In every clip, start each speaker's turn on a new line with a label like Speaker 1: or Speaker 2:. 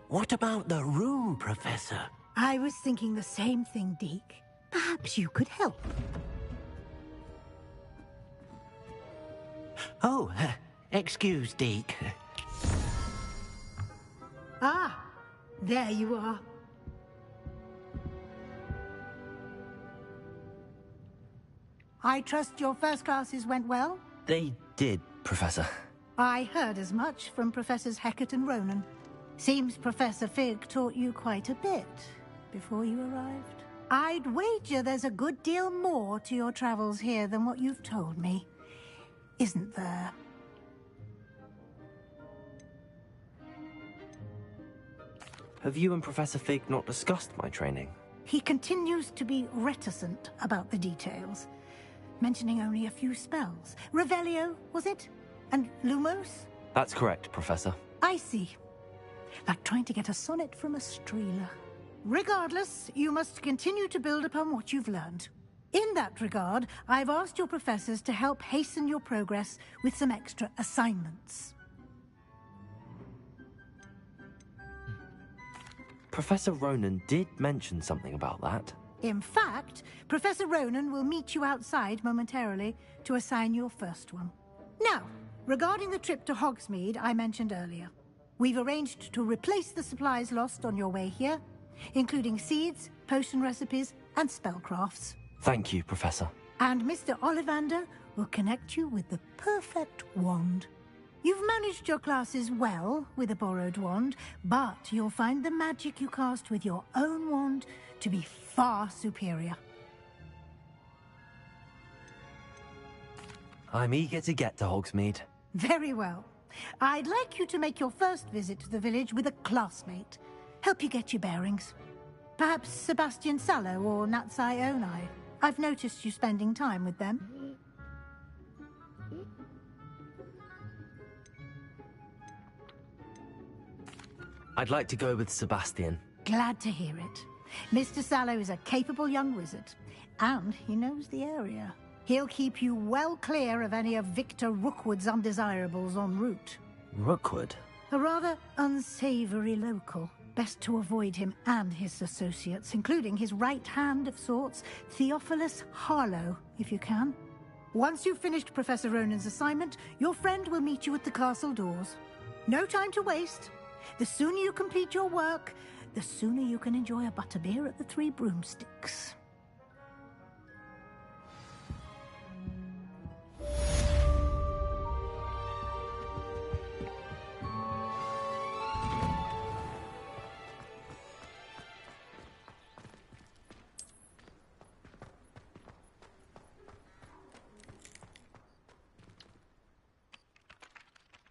Speaker 1: What about the room, Professor?
Speaker 2: I was thinking the same thing, Deke. Perhaps you could help.
Speaker 1: Oh, excuse, Deke.
Speaker 2: Ah, there you are. I trust your first classes went well?
Speaker 3: They did, Professor.
Speaker 2: I heard as much from Professors Hecat and Ronan. Seems Professor Fig taught you quite a bit before you arrived. I'd wager there's a good deal more to your travels here than what you've told me. Isn't there?
Speaker 3: Have you and Professor Fig not discussed my training?
Speaker 2: He continues to be reticent about the details, mentioning only a few spells. Revelio, was it? And Lumos?
Speaker 3: That's correct, Professor.
Speaker 2: I see. Like trying to get a sonnet from a streeler. Regardless, you must continue to build upon what you've learned. In that regard, I've asked your professors to help hasten your progress with some extra assignments.
Speaker 3: Professor Ronan did mention something about that.
Speaker 2: In fact, Professor Ronan will meet you outside momentarily to assign your first one. Now, regarding the trip to Hogsmeade I mentioned earlier, we've arranged to replace the supplies lost on your way here, including seeds, potion recipes, and spellcrafts.
Speaker 3: Thank you, Professor.
Speaker 2: And Mr. Ollivander will connect you with the perfect wand. You've managed your classes well with a borrowed wand, but you'll find the magic you cast with your own wand to be far superior.
Speaker 3: I'm eager to get to Hogsmeade.
Speaker 2: Very well. I'd like you to make your first visit to the village with a classmate. Help you get your bearings. Perhaps Sebastian Sallow or Natsai Onai. I've noticed you spending time with them.
Speaker 3: I'd like to go with Sebastian.
Speaker 2: Glad to hear it. Mr. Sallow is a capable young wizard, and he knows the area. He'll keep you well clear of any of Victor Rookwood's undesirables en route.
Speaker 3: Rookwood?
Speaker 2: A rather unsavory local. Best to avoid him and his associates, including his right hand of sorts, Theophilus Harlow, if you can. Once you've finished Professor Ronan's assignment, your friend will meet you at the castle doors. No time to waste. The sooner you complete your work, the sooner you can enjoy a butterbeer at the Three Broomsticks.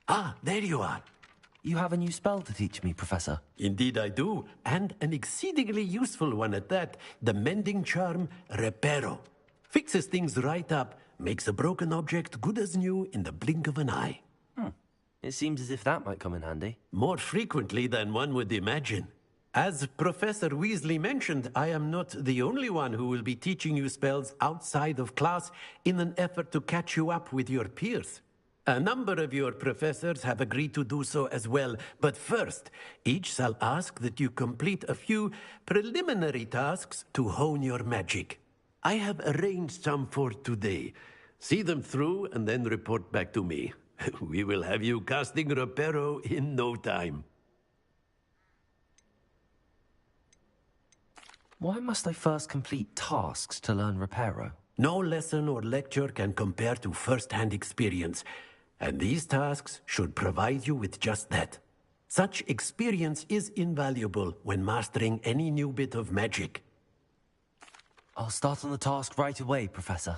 Speaker 1: Ah, there you are.
Speaker 3: You have a new spell to teach me, Professor.
Speaker 1: Indeed I do, and an exceedingly useful one at that. The mending charm, Reparo. Fixes things right up, makes a broken object good as new in the blink of an eye.
Speaker 3: It seems as if that might come in handy.
Speaker 1: More frequently than one would imagine. As Professor Weasley mentioned, I am not the only one who will be teaching you spells outside of class in an effort to catch you up with your peers. A number of your professors have agreed to do so as well, but first, each shall ask that you complete a few preliminary tasks to hone your magic. I have arranged some for today. See them through and then report back to me. We will have you casting Reparo in no time.
Speaker 3: Why must I first complete tasks to learn Reparo?
Speaker 1: No lesson or lecture can compare to first-hand experience. And these tasks should provide you with just that. Such experience is invaluable when mastering any new bit of magic.
Speaker 3: I'll start on the task right away, Professor.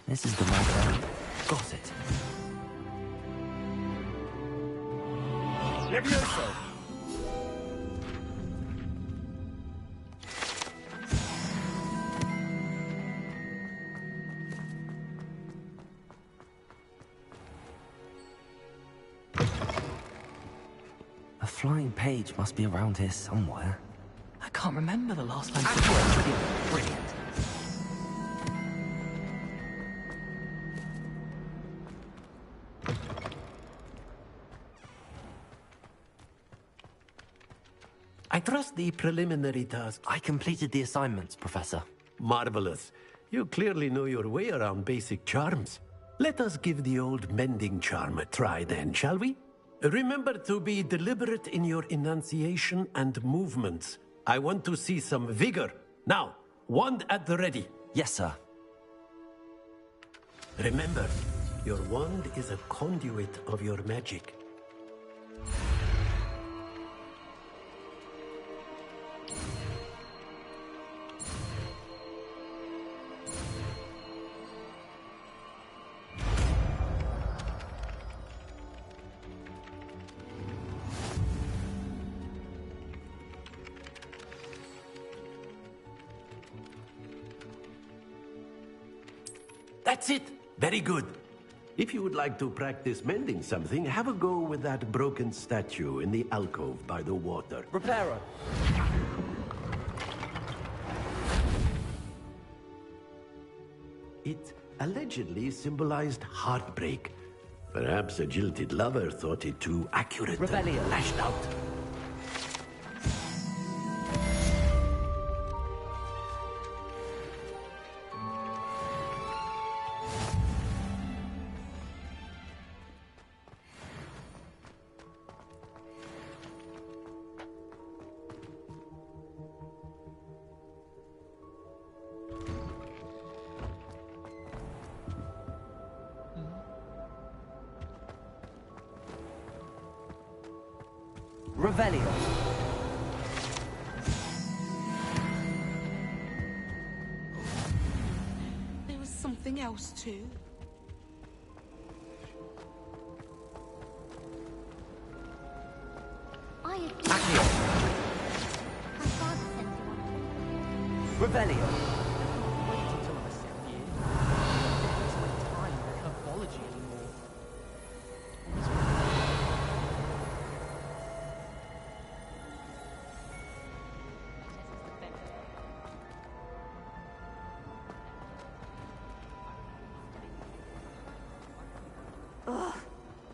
Speaker 3: This is the map. Got it. Levioso! A flying page must be around here somewhere.
Speaker 4: I can't remember the last time.
Speaker 3: Brilliant.
Speaker 1: just the preliminary tasks.
Speaker 3: I completed the assignments, Professor.
Speaker 1: Marvelous. You clearly know your way around basic charms. Let us give the old mending charm a try then, shall we? Remember to be deliberate in your enunciation and movements. I want to see some vigor. Now, wand at the ready.
Speaker 3: Yes, sir.
Speaker 1: Remember, your wand is a conduit of your magic. That's it. Very good. If you would like to practice mending something, have a go with that broken statue in the alcove by the water.
Speaker 3: Repairer.
Speaker 1: It allegedly symbolized heartbreak. Perhaps a jilted lover thought it too accurate
Speaker 3: Revelio.
Speaker 1: and lashed out.
Speaker 3: Revelio.
Speaker 5: There was something else too.
Speaker 6: I agree.
Speaker 3: Accio.
Speaker 6: My father sent one.
Speaker 3: Revelio.
Speaker 4: Wait until I send you. I don't waste my time with herbology anymore.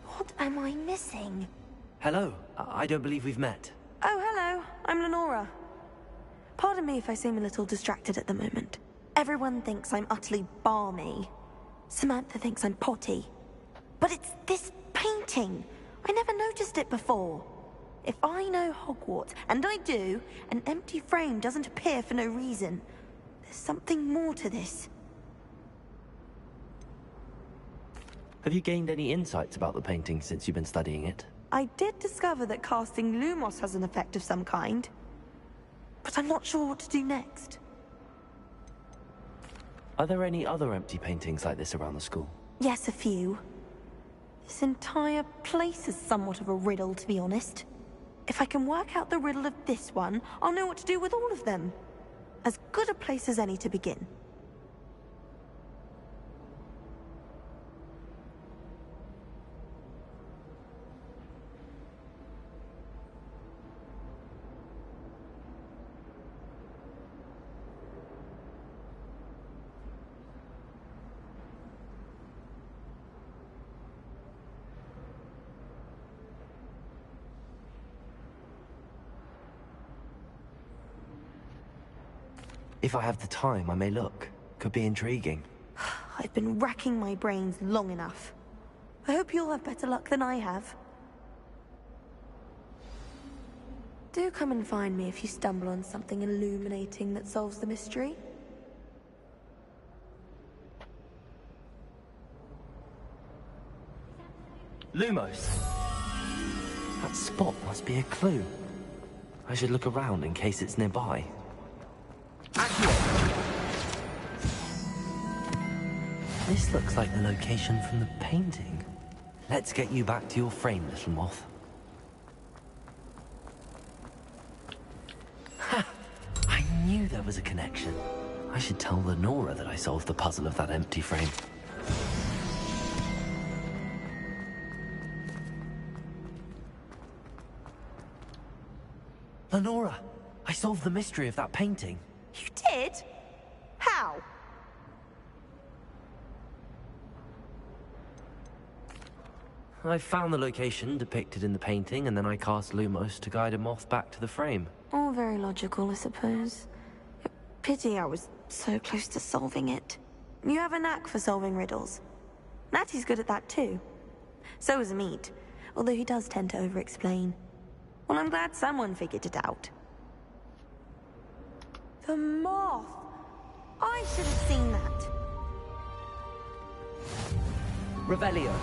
Speaker 6: What am I missing?
Speaker 3: Hello. I don't believe we've met.
Speaker 7: Oh, hello. I'm Lenora. Pardon me if I seem a little distracted at the moment. Everyone thinks I'm utterly balmy. Samantha thinks I'm potty. But it's this painting. I never noticed it before. If I know Hogwarts, and I do, an empty frame doesn't appear for no reason. There's something more to this.
Speaker 3: Have you gained any insights about the painting since you've been studying it?
Speaker 7: I did discover that casting Lumos has an effect of some kind. But I'm not sure what to do next.
Speaker 3: Are there any other empty paintings like this around the school?
Speaker 7: Yes, a few. This entire place is somewhat of a riddle, to be honest. If I can work out the riddle of this one, I'll know what to do with all of them. As good a place as any to begin.
Speaker 3: If I have the time, I may look. Could be intriguing.
Speaker 7: I've been racking my brains long enough. I hope you'll have better luck than I have. Do come and find me if you stumble on something illuminating that solves the mystery.
Speaker 3: Lumos! That spot must be a clue. I should look around in case it's nearby. Accio! This looks like the location from the painting. Let's get you back to your frame, little moth. Ha! I knew there was a connection. I should tell Lenora that I solved the puzzle of that empty frame. Lenora, I solved the mystery of that painting.
Speaker 7: You did? How?
Speaker 3: I found the location depicted in the painting, and then I cast Lumos to guide a moth back to the frame.
Speaker 7: All very logical, I suppose. Pity I was so close to solving it. You have a knack for solving riddles. Natty's good at that too. So is Amit, although he does tend to over-explain. Well, I'm glad someone figured it out. The moth! I should have seen that.
Speaker 3: Revelio.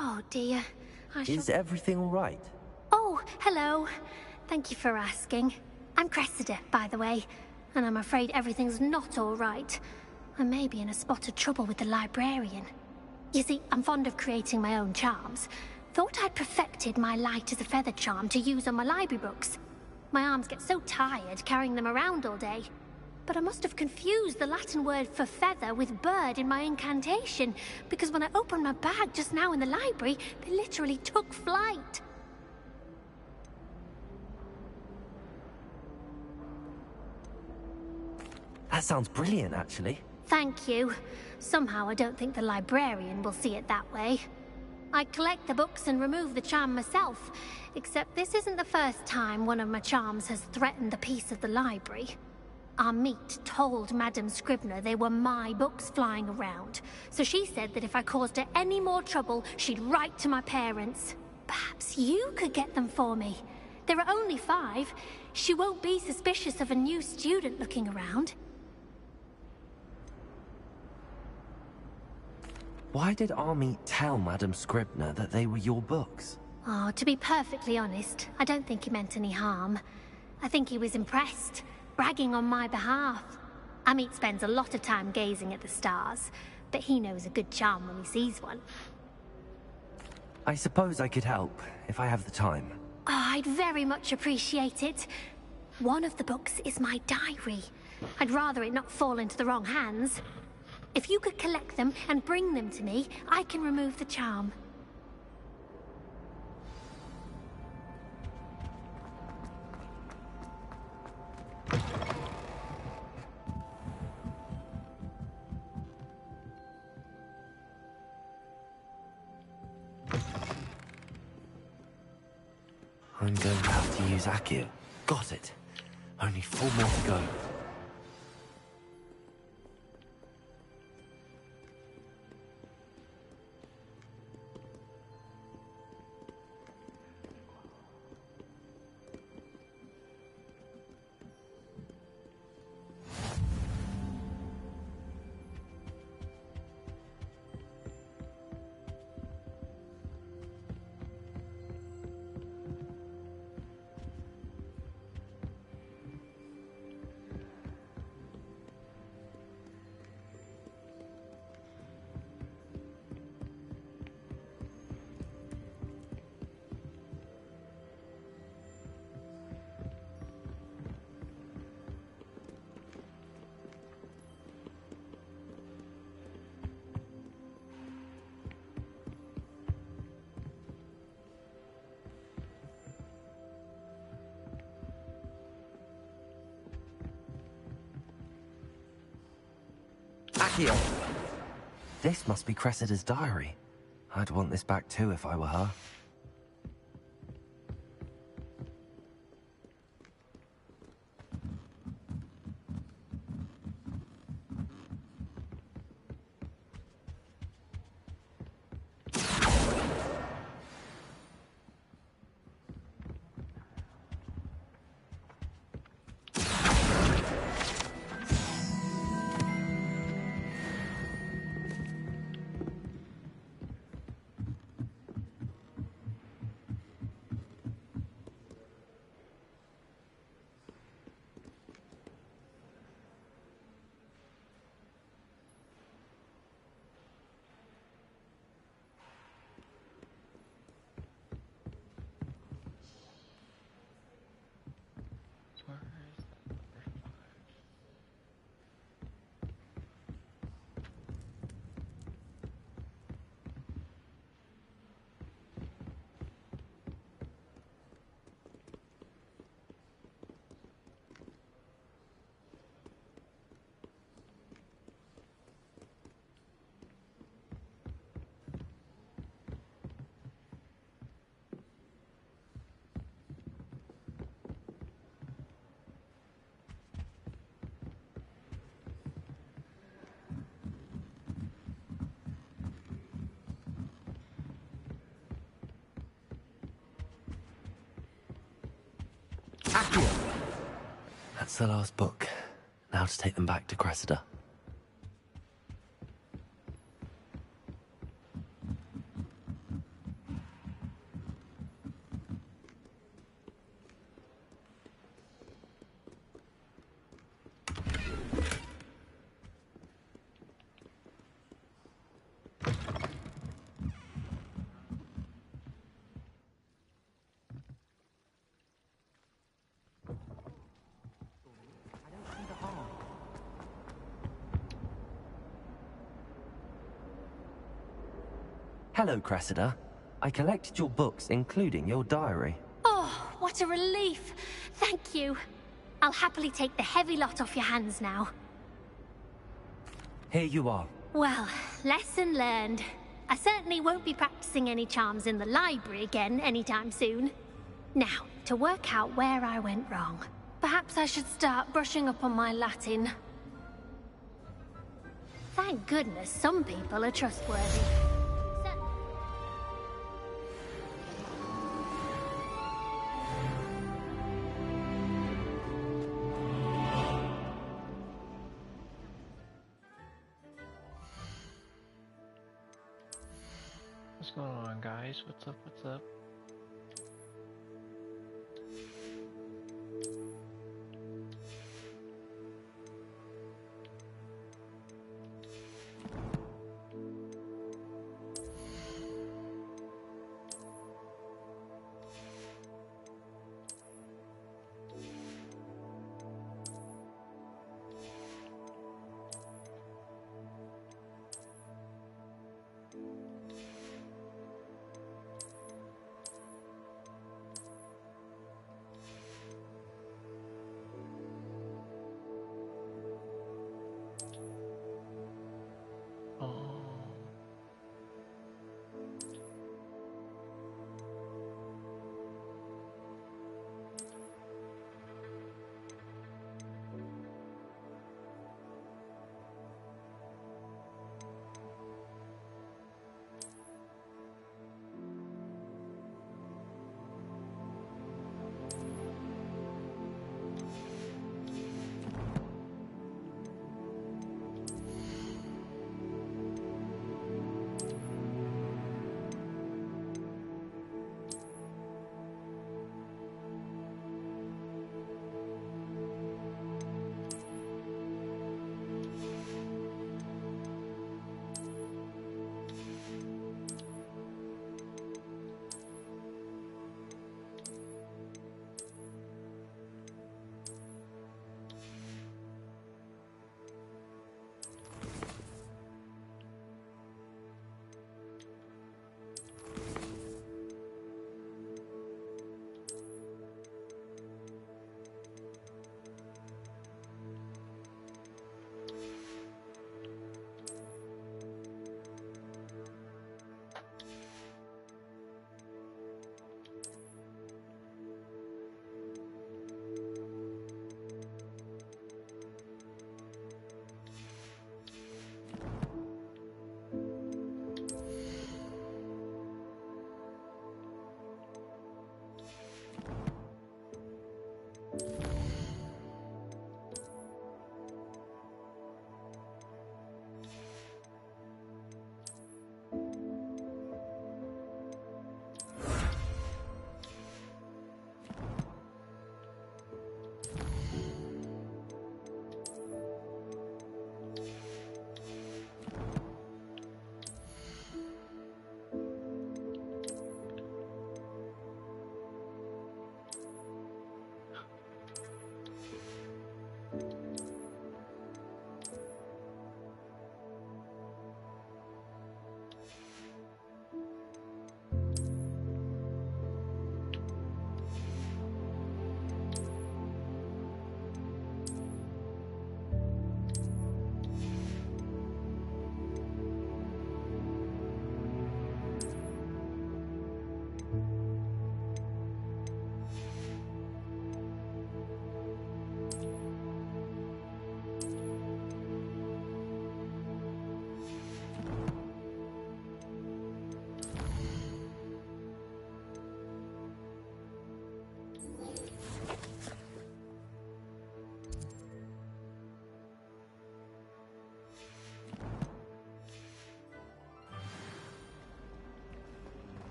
Speaker 6: Oh dear.
Speaker 3: Is everything all right?
Speaker 6: Oh, hello. Thank you for asking. I'm Cressida, by the way, and I'm afraid everything's not all right. I may be in a spot of trouble with the librarian. You see, I'm fond of creating my own charms. Thought I'd perfected my light as a feather charm to use on my library books. My arms get so tired carrying them around all day. But I must have confused the Latin word for feather with bird in my incantation, because when I opened my bag just now in the library, they literally took flight.
Speaker 3: That sounds brilliant, actually.
Speaker 6: Thank you. Somehow I don't think the librarian will see it that way. I collect the books and remove the charm myself, except this isn't the first time one of my charms has threatened the peace of the library. Amit told Madame Scribner they were my books flying around, so she said that if I caused her any more trouble, she'd write to my parents. Perhaps you could get them for me. There are only 5. She won't be suspicious of a new student looking around.
Speaker 3: Why did Army tell Madame Scribner that they were your books?
Speaker 6: Oh, to be perfectly honest, I don't think he meant any harm. I think he was impressed, bragging on my behalf. Amit spends a lot of time gazing at the stars, but he knows a good charm when he sees one.
Speaker 3: I suppose I could help, if I have the time.
Speaker 6: Oh, I'd very much appreciate it. One of the books is my diary. I'd rather it not fall into the wrong hands. If you could collect them and bring them to me, I can remove the charm.
Speaker 3: I'm going to have to use Accio. Got it. Only 4 more to go. Accio! This must be Cressida's diary. I'd want this back too if I were her. That's the last book. Now to take them back to Cressida. Hello, Cressida. I collected your books, including your diary.
Speaker 6: Oh, what a relief. Thank you. I'll happily take the heavy lot off your hands now.
Speaker 3: Here you are.
Speaker 6: Well, lesson learned. I certainly won't be practicing any charms in the library again anytime soon. Now, to work out where I went wrong. Perhaps I should start brushing up on my Latin. Thank goodness some people are trustworthy.
Speaker 4: What's going on, guys? What's up? What's up?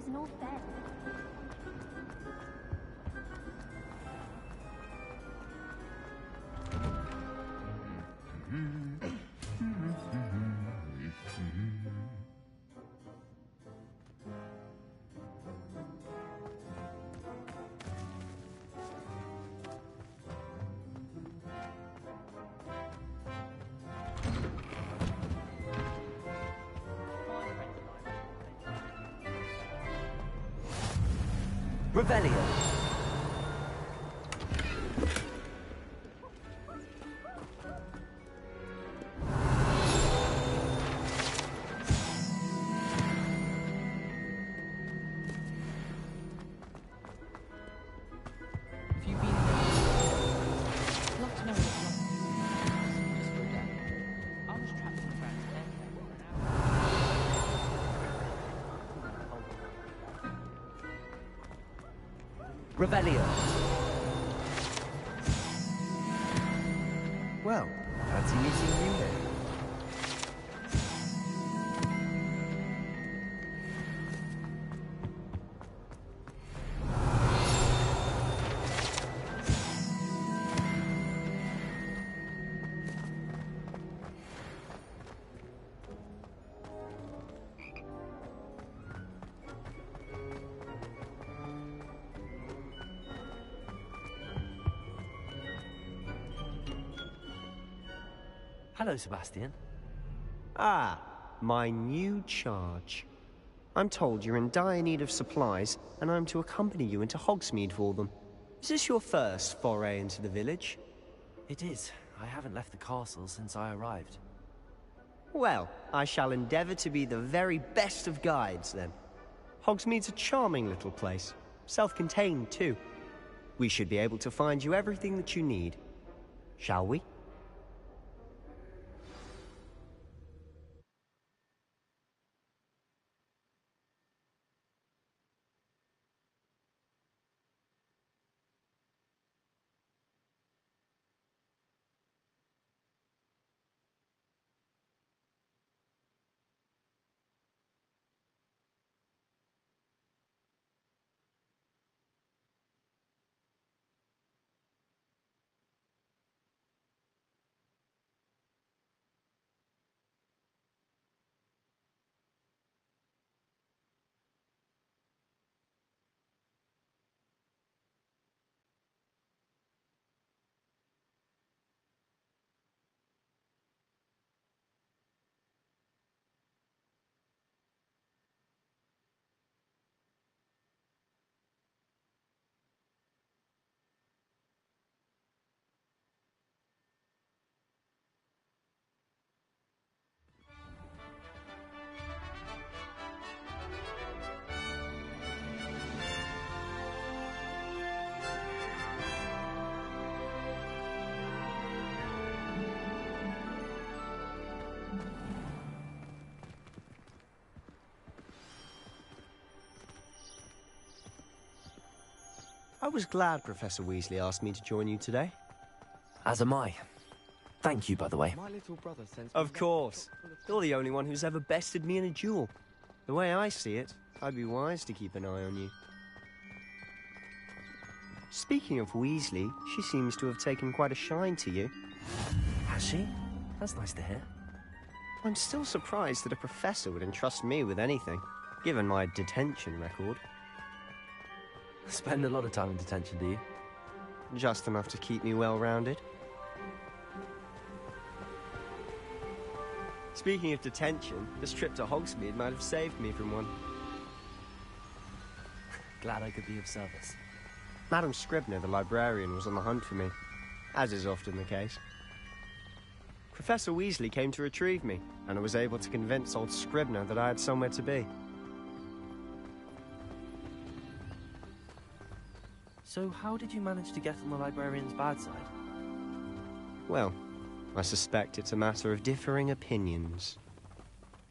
Speaker 6: is no fair.
Speaker 3: Revelio.
Speaker 4: If you've been in the I'd love to know what it's like. Just for a day. I was trapped in a brand for an hour.
Speaker 3: Revelio.
Speaker 8: Well, fancy meeting you then.
Speaker 3: Hello, Sebastian.
Speaker 8: Ah, my new charge. I'm told you're in dire need of supplies, and I'm to accompany you into Hogsmeade for them. Is this your first foray into the village?
Speaker 3: It is. I haven't left the castle since I arrived.
Speaker 8: Well, I shall endeavour to be the very best of guides, then. Hogsmeade's a charming little place. Self-contained, too. We should be able to find you everything that you need. Shall we? I was glad Professor Weasley asked me to join you today.
Speaker 3: As am I. Thank you, by the way.
Speaker 9: My little brother sends
Speaker 8: Of course. You're the only one who's ever bested me in a duel. The way I see it, I'd be wise to keep an eye on you. Speaking of Weasley, she seems to have taken quite a shine to you.
Speaker 3: Has she? That's nice to hear.
Speaker 8: I'm still surprised that a professor would entrust me with anything, given my detention record.
Speaker 3: Spend a lot of time in detention, do you?
Speaker 8: Just enough to keep me well-rounded. Speaking of detention, this trip to Hogsmeade might have saved me from one.
Speaker 3: Glad I could be of service.
Speaker 8: Madam Scribner, the librarian, was on the hunt for me, as is often the case. Professor Weasley came to retrieve me, and I was able to convince old Scribner that I had somewhere to be.
Speaker 3: So how did you manage to get on the librarian's bad side?
Speaker 8: Well, I suspect it's a matter of differing opinions.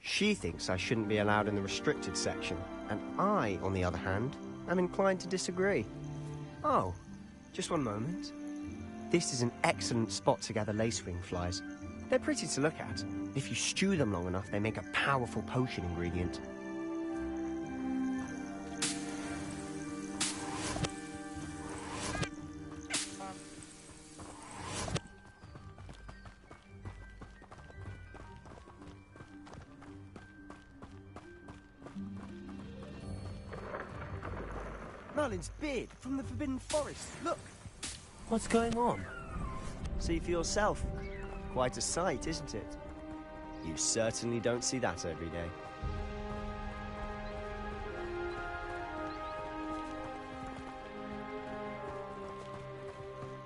Speaker 8: She thinks I shouldn't be allowed in the restricted section, and I, on the other hand, am inclined to disagree. Oh, just one moment. This is an excellent spot to gather lacewing flies. They're pretty to look at. If you stew them long enough, they make a powerful potion ingredient. Merlin's beard from the Forbidden Forest. Look.
Speaker 3: What's going on?
Speaker 8: See for yourself. Quite a sight, isn't it? You certainly don't see that every day.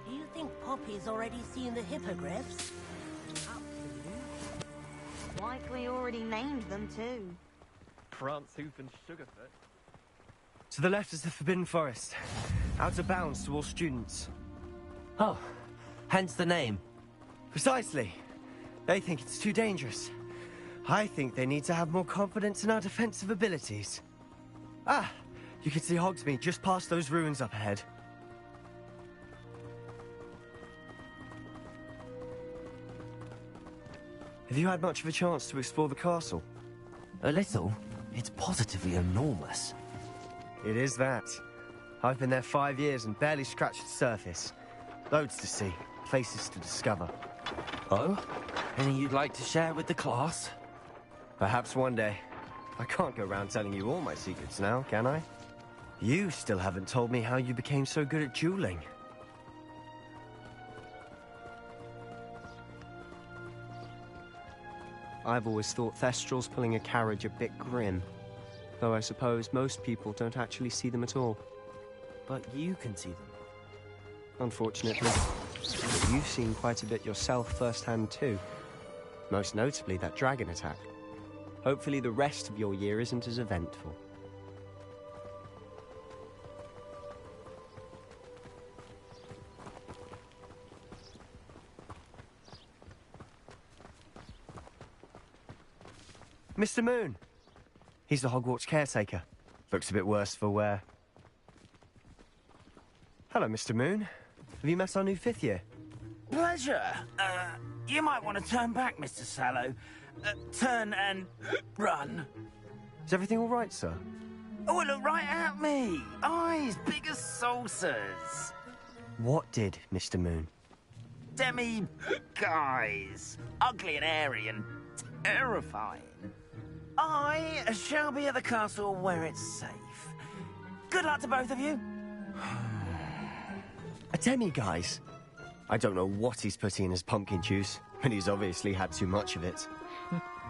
Speaker 9: Do you think Poppy's already seen the hippogriffs?
Speaker 7: Likely already named them too.
Speaker 8: Prancehoof and Sugarfoot. To the left is the Forbidden Forest. Out of bounds to all students.
Speaker 3: Oh, hence the name.
Speaker 8: Precisely. They think it's too dangerous. I think they need to have more confidence in our defensive abilities. Ah, you can see Hogsmeade just past those ruins up ahead. Have you had much of a chance to explore the castle?
Speaker 3: A little. It's positively enormous.
Speaker 8: It is that. I've been there 5 years and barely scratched the surface. Loads to see, places to discover.
Speaker 3: Oh? Any you'd like to share with the class?
Speaker 8: Perhaps one day. I can't go around telling you all my secrets now, can I? You still haven't told me how you became so good at dueling. I've always thought Thestrals pulling a carriage a bit grim. Though I suppose most people don't actually see them at all.
Speaker 3: But you can see them.
Speaker 8: Unfortunately. But you've seen quite a bit yourself firsthand too. Most notably that dragon attack. Hopefully the rest of your year isn't as eventful. Mr. Moon! He's the Hogwarts caretaker. Looks a bit worse for wear. Hello, Mr. Moon. Have you met our new 5th year?
Speaker 10: Pleasure. You might want to turn back, Mr. Sallow. Turn and run.
Speaker 8: Is everything all right, sir?
Speaker 10: Oh, look right at me. Eyes big as saucers.
Speaker 8: What did, Mr. Moon?
Speaker 10: Guys. Ugly and airy and terrifying. I shall be at the castle where it's safe. Good luck to both of you.
Speaker 8: A demi-guise? I don't know what he's putting in his pumpkin juice, but he's obviously had too much of it.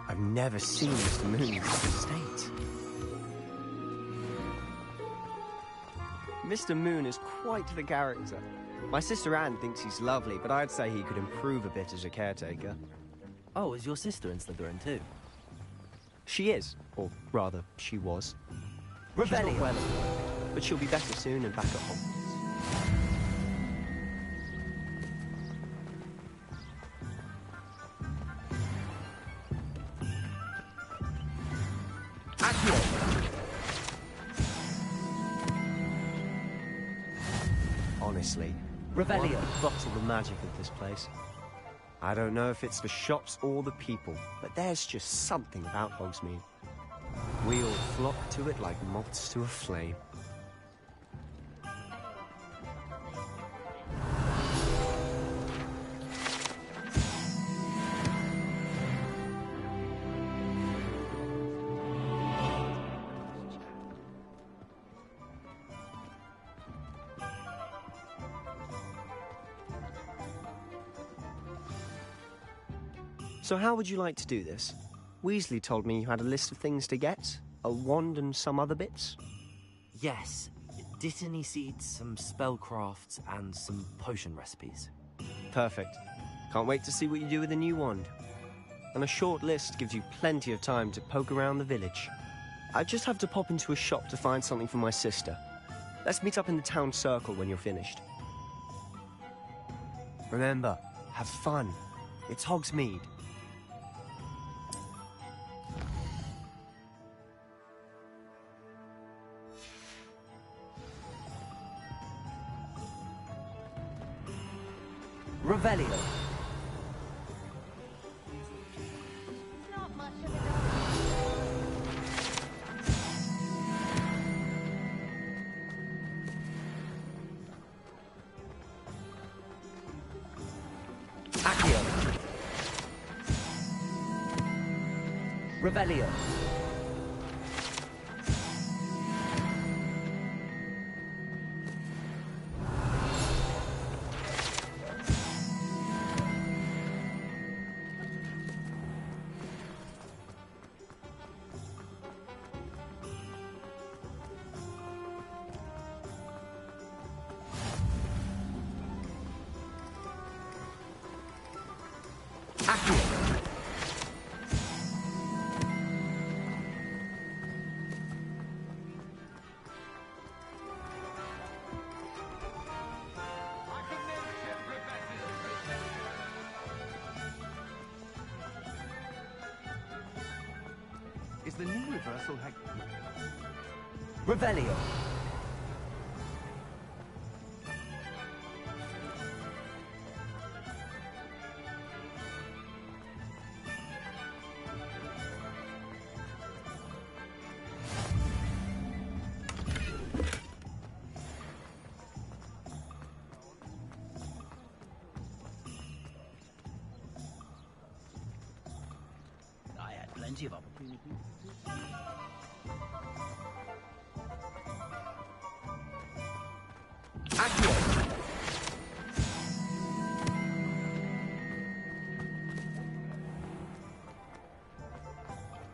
Speaker 8: I've never seen Mr. Moon in such a state. Mr. Moon is quite the character. My sister Anne thinks he's lovely, but I'd say he could improve a bit as a caretaker.
Speaker 3: Oh, is your sister in Slytherin too?
Speaker 8: She is, or rather, she was.
Speaker 3: Rebellion.
Speaker 8: She's not well, but she'll be better soon and back at Hogwarts. Honestly,
Speaker 3: Rebellion.
Speaker 8: I've bottled the magic of this place. I don't know if it's the shops or the people, but there's just something about Hogsmeade. We all flock to it like moths to a flame. So how would you like to do this? Weasley told me you had a list of things to get, a wand and some other bits.
Speaker 3: Yes. Dittany seeds, some spellcrafts, and some potion recipes.
Speaker 8: Perfect. Can't wait to see what you do with the new wand. And a short list gives you plenty of time to poke around the village. I just have to pop into a shop to find something for my sister. Let's meet up in the town circle when you're finished. Remember, have fun. It's Hogsmeade.
Speaker 3: Revelio.
Speaker 9: Not much of it.
Speaker 3: Accio. Revelio.
Speaker 11: is the new reversal like...
Speaker 3: Revelio.
Speaker 10: I had plenty of opportunities.
Speaker 3: Accio.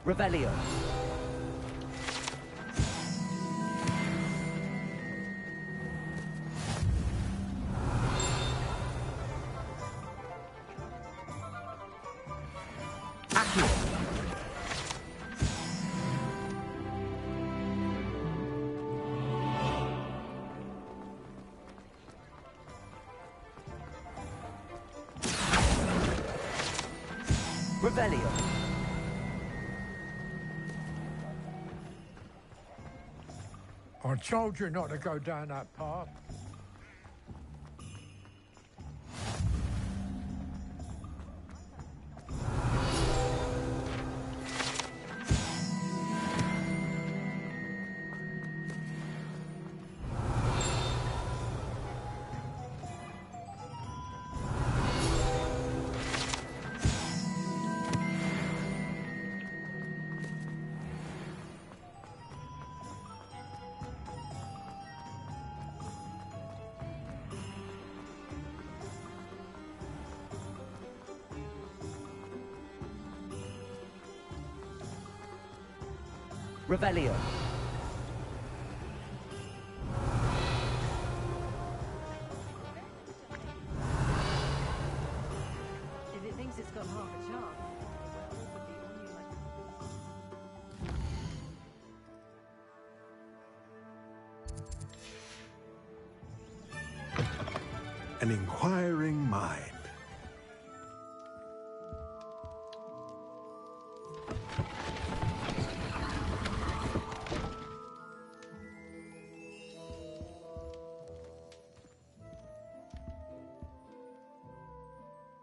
Speaker 3: Revelio. Accio. Revelio.
Speaker 12: I told you not to go down that path.
Speaker 3: Revelio.
Speaker 13: If it thinks it's got half a chance, well, it would be on you like...
Speaker 14: An inquiring mind.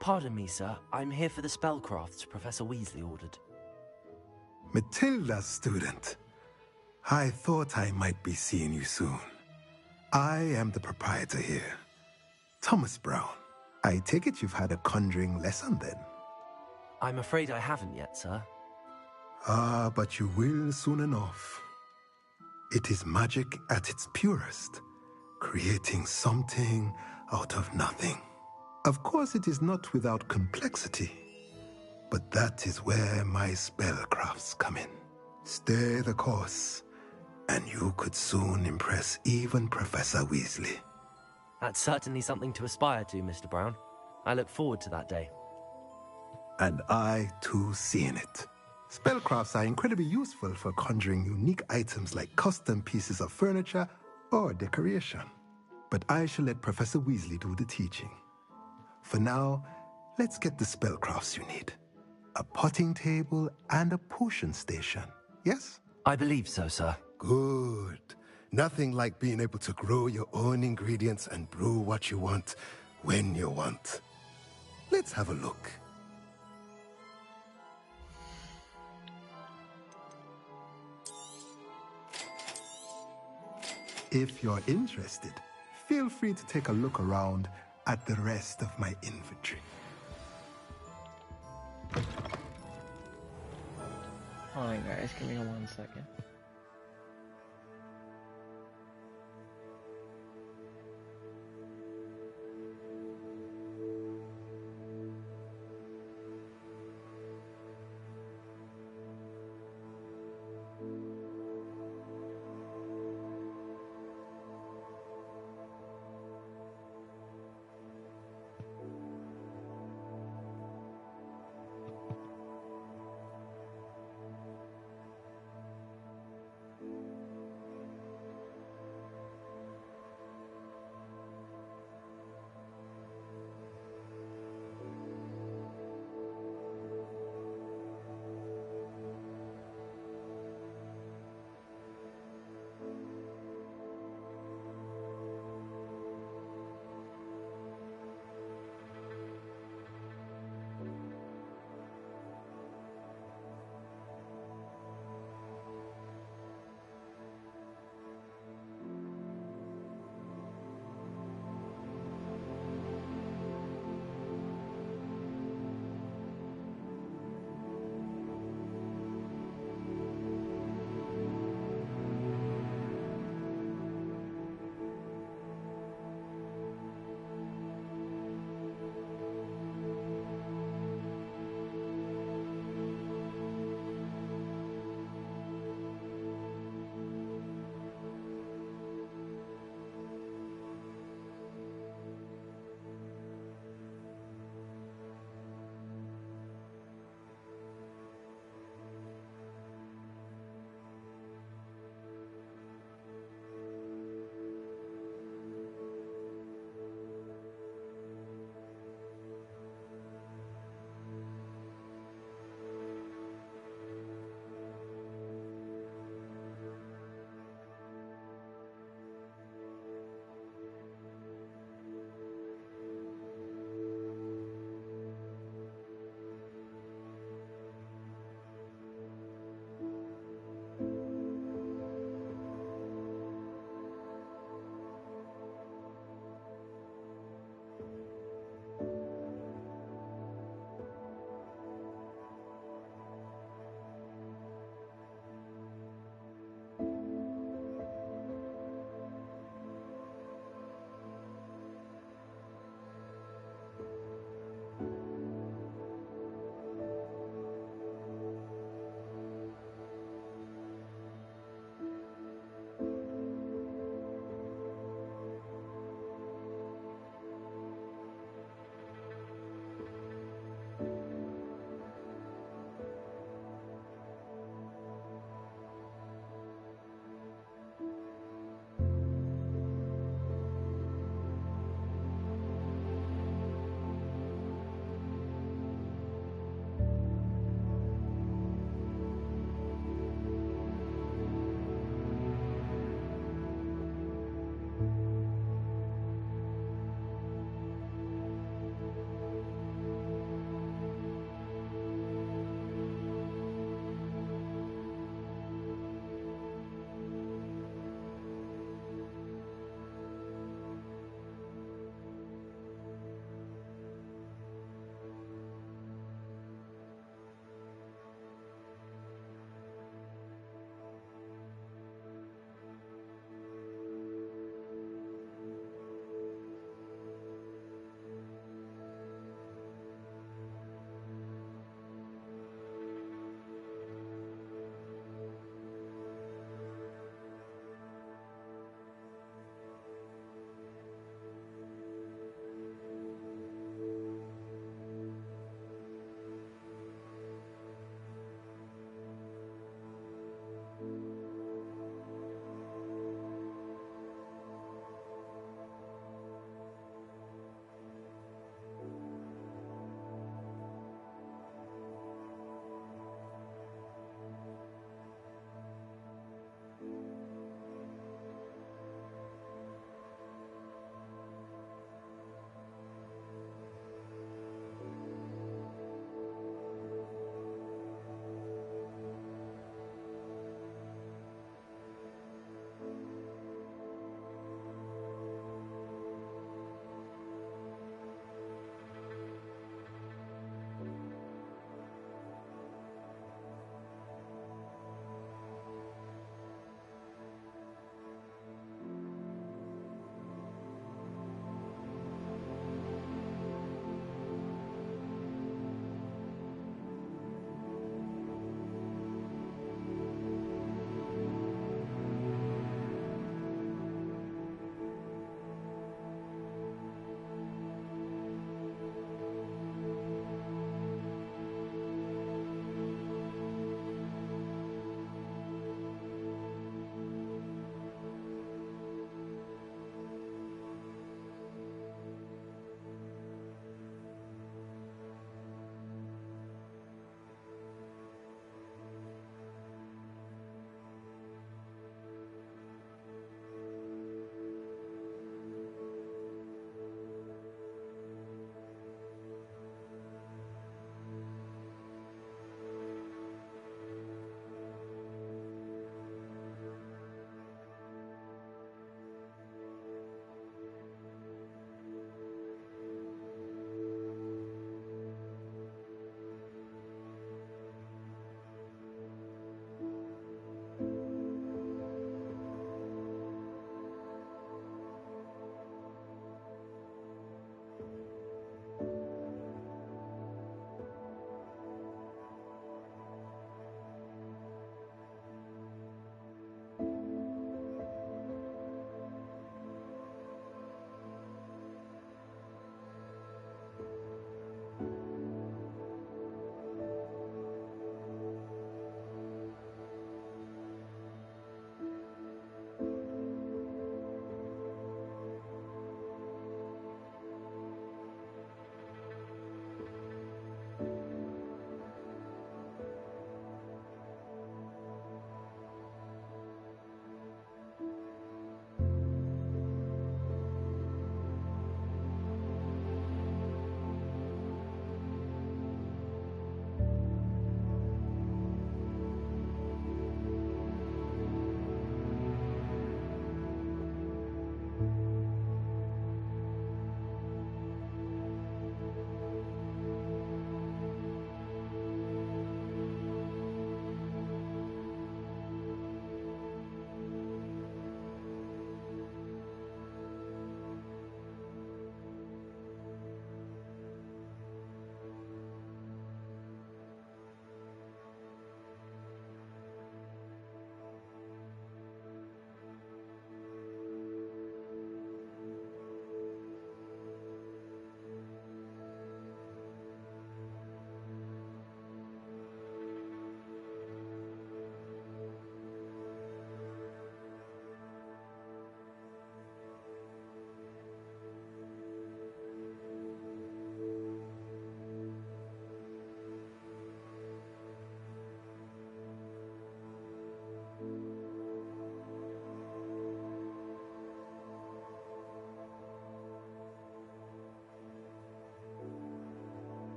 Speaker 3: Pardon me, sir. I'm here for the spellcrafts Professor Weasley ordered.
Speaker 14: Matilda's student. I thought I might be seeing you soon. I am the proprietor here, Thomas Brown. I take it you've had a conjuring lesson then?
Speaker 3: I'm afraid I haven't yet, sir.
Speaker 14: Ah, but you will soon enough. It is magic at its purest, creating something out of nothing. Of course, it is not without complexity, but that is where my spellcrafts come in. Stay the course, and you could soon impress even Professor Weasley.
Speaker 3: That's certainly something to aspire to, Mr. Brown. I look forward to that day.
Speaker 14: And I, too, see in it. Spellcrafts are incredibly useful for conjuring unique items like custom pieces of furniture or decoration. But I shall let Professor Weasley do the teaching. For now, let's get the spellcrafts you need. A potting table and a potion station, yes?
Speaker 3: I believe so, sir.
Speaker 14: Good. Nothing like being able to grow your own ingredients and brew what you want, when you want. Let's have a look. If you're interested, feel free to take a look around at the rest of my inventory.
Speaker 4: Hold on, guys. Give me 1 second.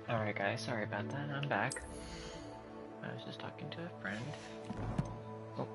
Speaker 4: Alright guys, sorry about that, I'm back. I was just talking to a friend. Oh.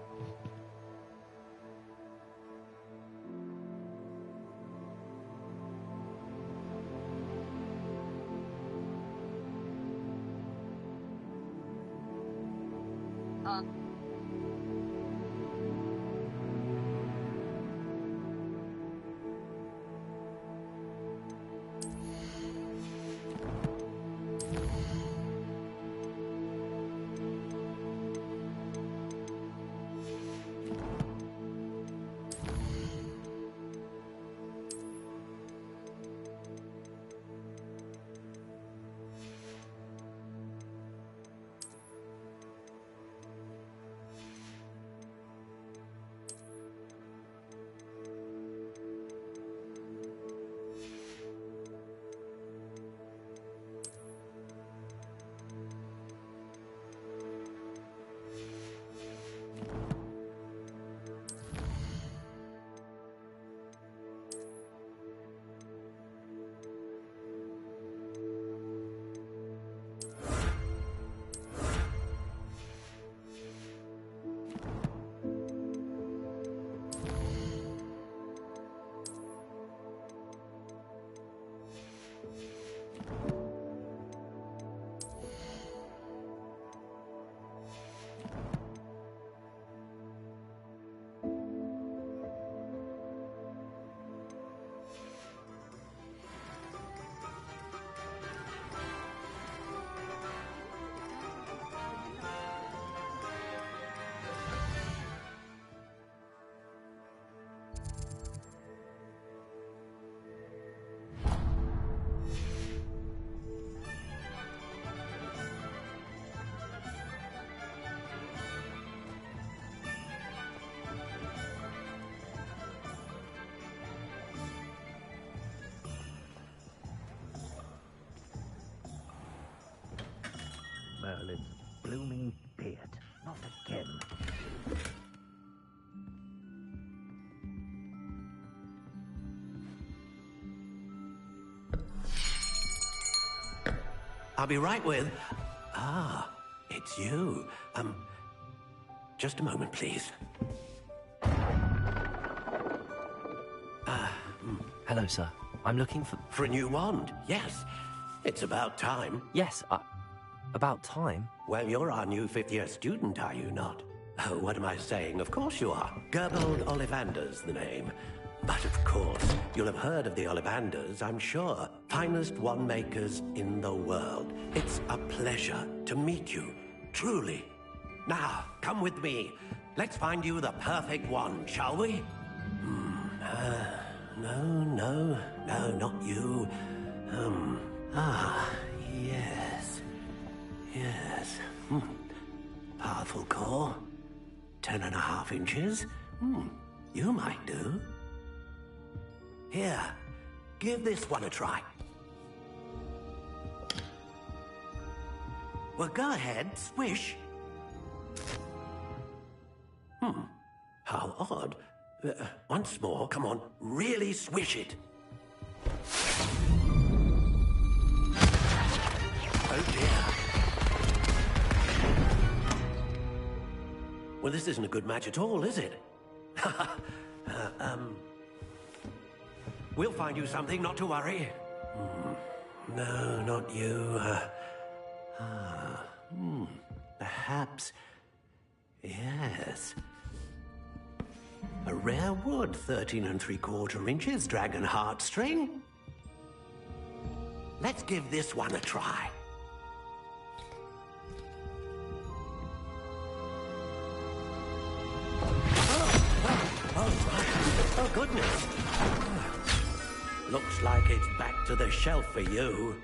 Speaker 11: Merlin's blooming beard. Not again.
Speaker 1: I'll be right with... Ah, it's you. Just a moment, please.
Speaker 3: Hello, sir. I'm looking for...
Speaker 1: For a new wand, yes. It's about time.
Speaker 3: Yes, about time?
Speaker 1: Well, you're our new fifth-year student, are you not? Oh, what am I saying? Of course you are. Gerbold Ollivander's the name. But of course, you'll have heard of the Ollivanders, I'm sure. Finest wand makers in the world. It's a pleasure to meet you, truly. Now, come with me. Let's find you the perfect wand, shall we? No, not you. Yes. Powerful core. 10.5 inches. You might do. Here, give this one a try. Well, go ahead, swish. How odd. Once more, come on, really swish it. Oh dear. Well, this isn't a good match at all, is it? We'll find you something, not to worry. No, not you. Perhaps... Yes. A rare wood, 13 3/4 inches, dragon heartstring. Let's give this one a try. Oh, goodness. Looks like it's back to the shelf for you.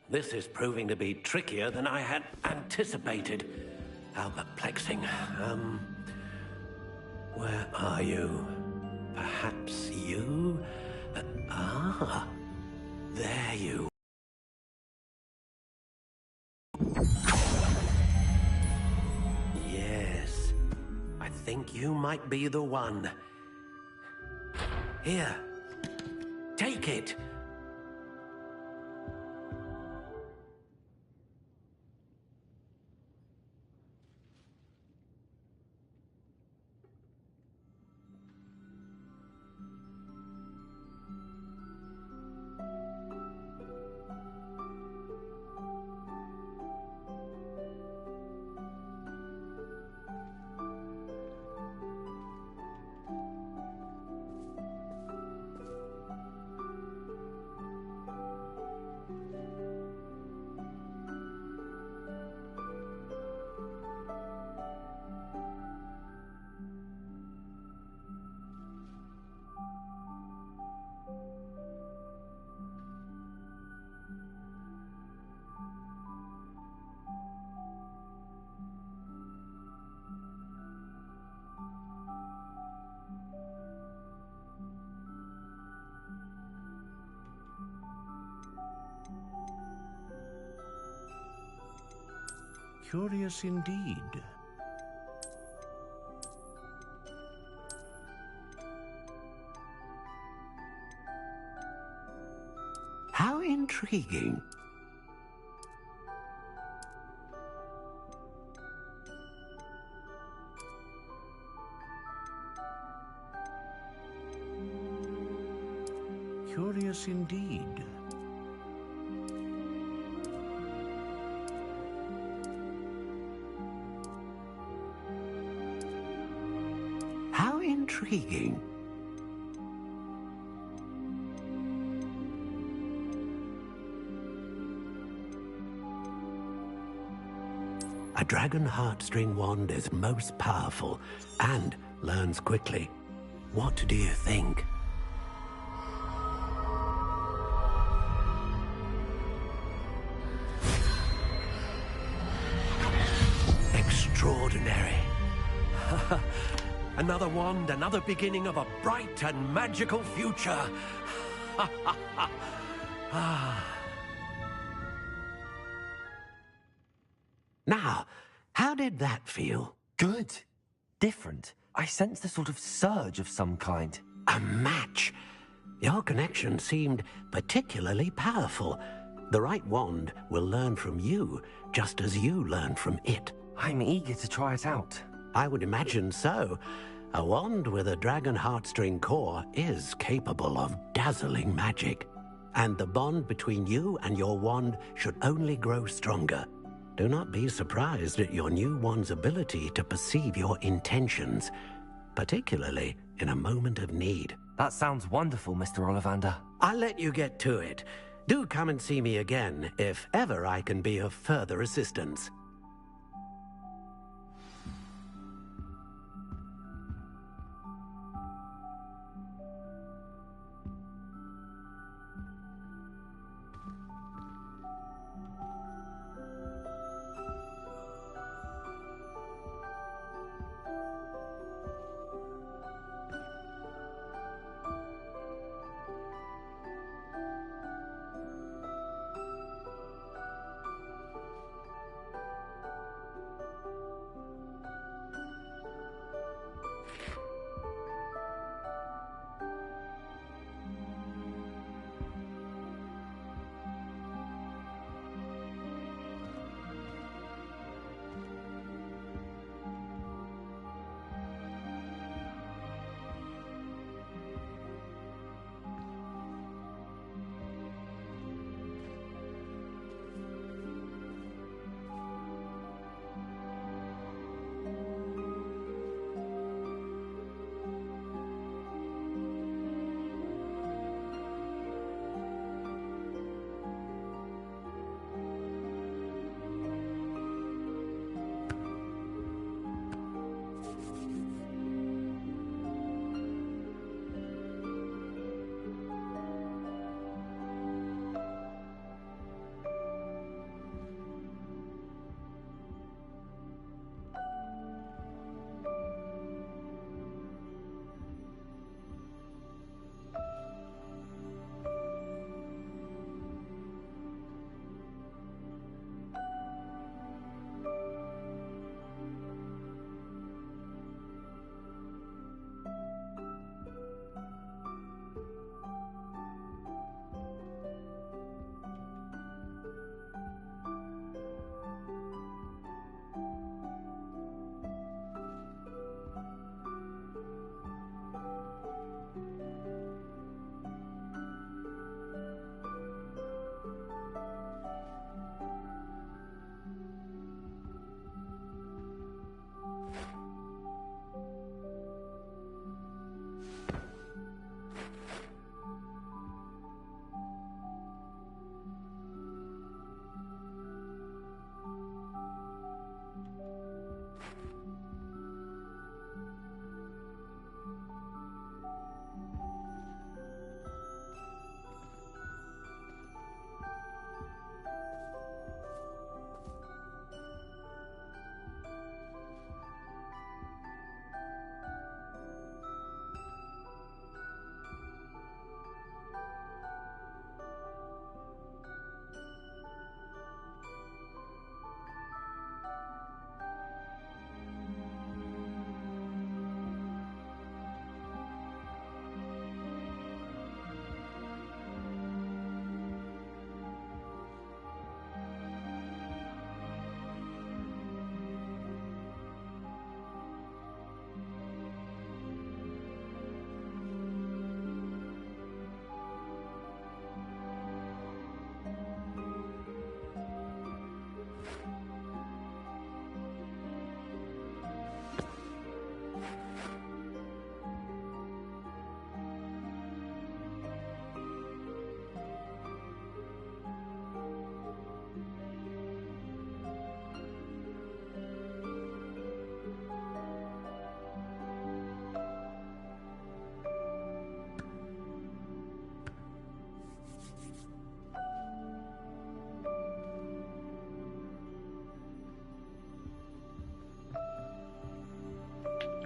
Speaker 1: This is proving to be trickier than I had anticipated. How perplexing. Where are you? Perhaps you? There you. Yes. I think you might be the one. Here. Take it.
Speaker 15: Curious indeed.
Speaker 1: How intriguing.
Speaker 15: Curious indeed.
Speaker 1: How intriguing. A dragon heartstring wand is most powerful and learns quickly. What do you think? Extraordinary. Another wand, another beginning of a bright and magical future. Now, how did that feel?
Speaker 3: Good. Different. I sensed a sort of surge of some kind.
Speaker 1: A match. Your connection seemed particularly powerful. The right wand will learn from you, just as you learn from it.
Speaker 3: I'm eager to try it out.
Speaker 1: I would imagine so. A wand with a dragon heartstring core is capable of dazzling magic. And the bond between you and your wand should only grow stronger. Do not be surprised at your new wand's ability to perceive your intentions, particularly in a moment of need.
Speaker 3: That sounds wonderful, Mr. Ollivander.
Speaker 1: I'll let you get to it. Do come and see me again if ever I can be of further assistance.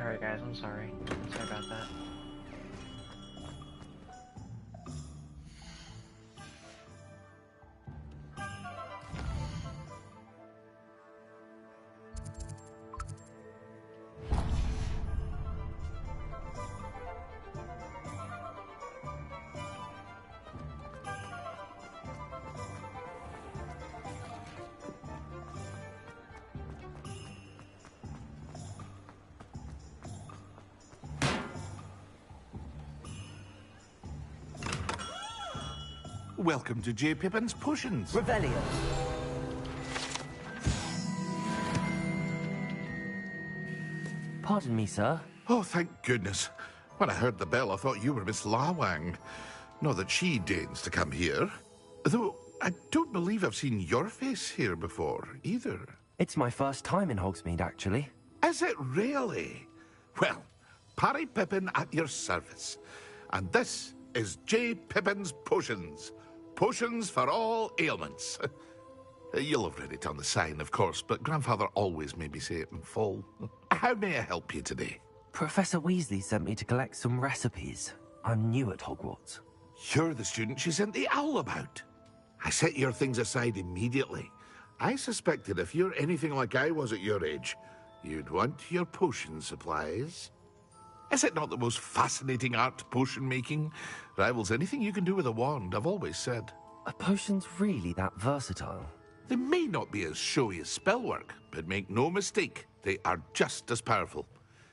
Speaker 4: Alright guys, I'm sorry. I'm sorry about that.
Speaker 15: Welcome to J. Pippin's Potions.
Speaker 3: Revelio. Pardon me, sir.
Speaker 15: Oh, thank goodness. When I heard the bell, I thought you were Miss Lawang. Not that she deigns to come here. Though, I don't believe I've seen your face here before, either.
Speaker 3: It's my first time in Hogsmeade, actually.
Speaker 15: Is it really? Well, Parry Pippin at your service. And this is J. Pippin's Potions. Potions for all ailments. You'll have read it on the sign, of course, but Grandfather always made me say it in full. How may I help you today?
Speaker 3: Professor Weasley sent me to collect some recipes. I'm new at Hogwarts.
Speaker 15: You're the student she sent the owl about. I set your things aside immediately. I suspected if you're anything like I was at your age, you'd want your potion supplies. Is it not the most fascinating art, potion making? Rivals anything you can do with a wand, I've always said.
Speaker 3: Are potions really that versatile?
Speaker 15: They may not be as showy as spellwork, but make no mistake, they are just as powerful.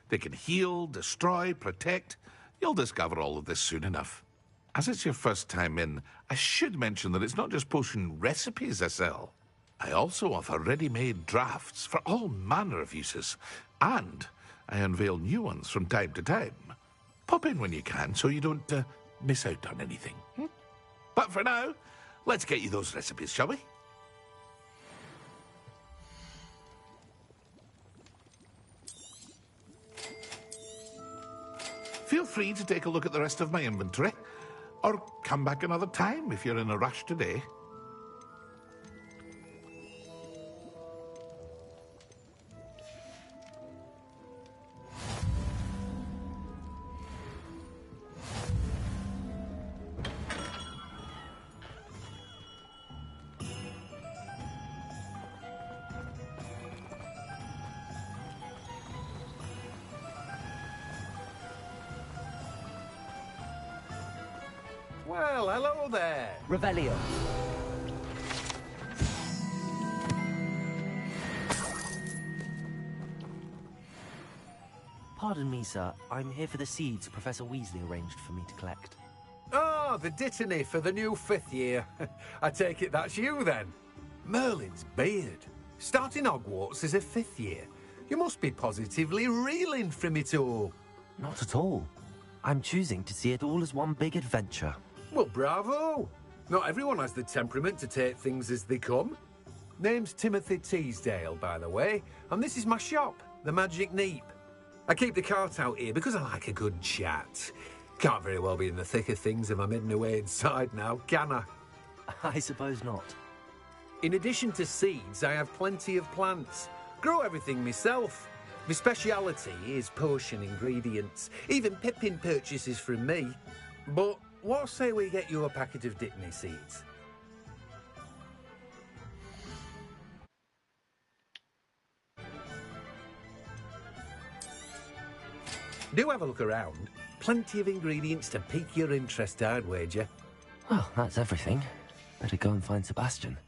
Speaker 15: They can heal, destroy, protect. You'll discover all of this soon enough. As it's your first time in, I should mention that it's not just potion recipes I sell. I also offer ready-made drafts for all manner of uses, and I unveil new ones from time to time. Pop in when you can so you don't miss out on anything. But for now, let's get you those recipes, shall we? Feel free to take a look at the rest of my inventory, or come back another time if you're in a rush today.
Speaker 16: Well, hello there.
Speaker 3: Revelio. Pardon me, sir. I'm here for the seeds Professor Weasley arranged for me to collect.
Speaker 16: Ah, the dittany for the new 5th year. I take it that's you, then. Merlin's beard. Starting Hogwarts as a 5th year. You must be positively reeling from it all.
Speaker 3: Not at all. I'm choosing to see it all as one big adventure.
Speaker 16: Well, bravo. Not everyone has the temperament to take things as they come. Name's Timothy Teasdale, by the way, and this is my shop, the Magic Neep. I keep the cart out here because I like a good chat. Can't very well be in the thick of things if I'm hidden away inside now, can I?
Speaker 3: I suppose not.
Speaker 16: In addition to seeds, I have plenty of plants. Grow everything myself. My speciality is potion ingredients. Even Pippin purchases from me. But what say we get you a packet of Dittany seeds? Do have a look around. Plenty of ingredients to pique your interest, I'd wager.
Speaker 3: Well, that's everything. Better go and find Sebastian.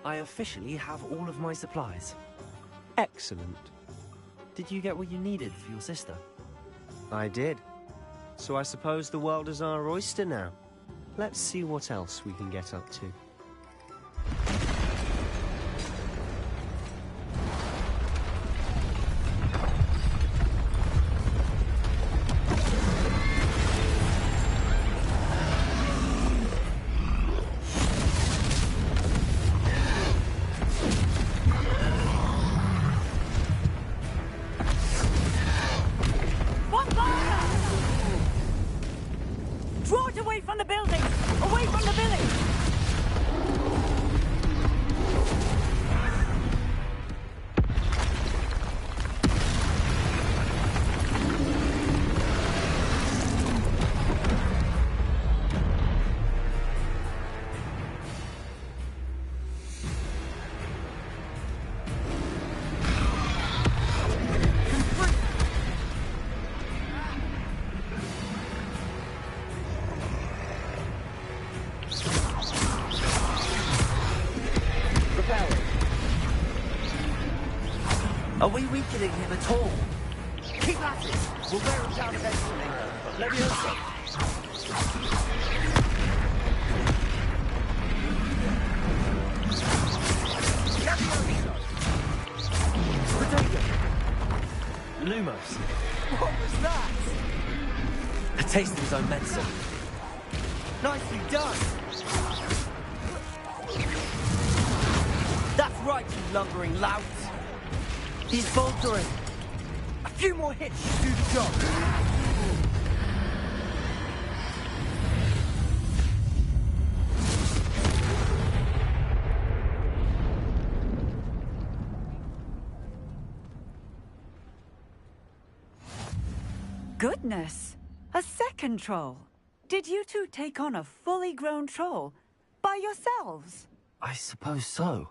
Speaker 3: I officially have all of my supplies.
Speaker 8: Excellent.
Speaker 3: Did you get what you needed for your sister?
Speaker 8: I did. So I suppose the world is our oyster now. Let's see what else we can get up to.
Speaker 17: Draw it away from the building! Away from the village!
Speaker 3: Are we weakening him at all? Keep at it! We'll wear him down eventually. Leviosa! Potato! Lumos!
Speaker 10: What was that?
Speaker 3: A taste of his own medicine.
Speaker 10: Nicely done. That's right, you lumbering lout. He's faltering. A few more hits should do the job.
Speaker 17: Goodness! A second troll. Did you two take on a fully grown troll? By yourselves?
Speaker 3: I suppose so.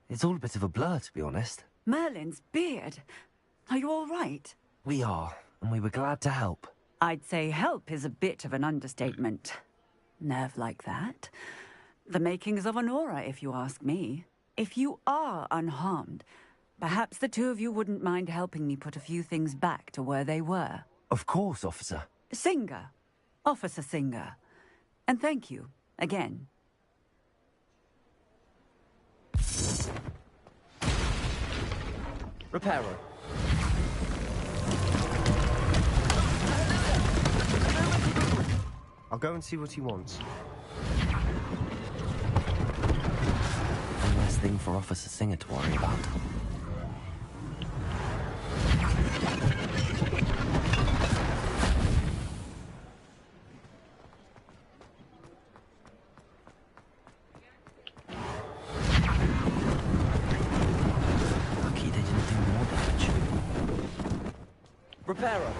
Speaker 3: It's all a bit of a blur, to be honest.
Speaker 17: Merlin's beard. Are you all right?
Speaker 3: We are, and we were glad to help.
Speaker 17: I'd say help is a bit of an understatement. Nerve like that. The makings of an aura, if you ask me. If you are unharmed, perhaps the two of you wouldn't mind helping me put a few things back to where they were.
Speaker 3: Of course, officer.
Speaker 17: Singer. Officer Singer. And thank you, again.
Speaker 3: Repairer.
Speaker 8: I'll go and see what he wants.
Speaker 3: One less thing for Officer Singer to worry about. Lucky they didn't do more damage. Repairer.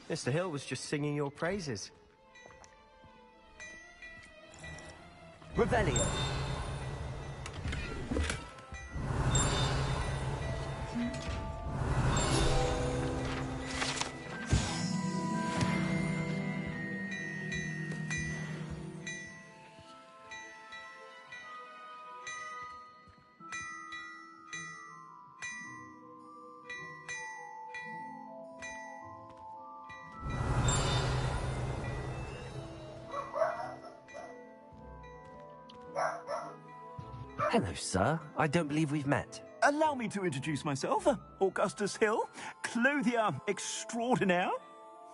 Speaker 8: Mr. Hill was just singing your praises.
Speaker 3: Revelio. Hello, sir. I don't believe we've met.
Speaker 18: Allow me to introduce myself. Augustus Hill, clothier extraordinaire.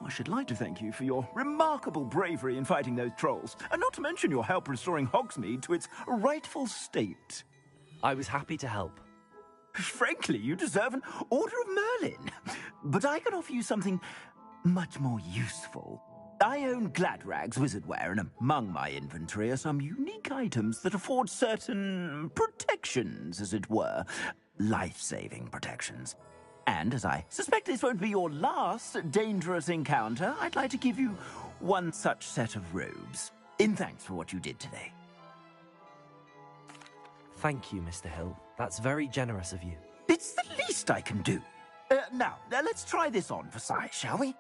Speaker 18: I should like to thank you for your remarkable bravery in fighting those trolls, and not to mention your help restoring Hogsmeade to its rightful state.
Speaker 3: I was happy to help.
Speaker 18: Frankly, you deserve an Order of Merlin. But I can offer you something much more useful. I own Gladrag's wizardware, and among my inventory are some unique items that afford certain protections, as it were. Life-saving protections. And as I suspect this won't be your last dangerous encounter, I'd like to give you one such set of robes, in thanks for what you did today.
Speaker 3: Thank you, Mr. Hill. That's very generous of you.
Speaker 18: It's the least I can do. Now, let's try this on for size, shall we?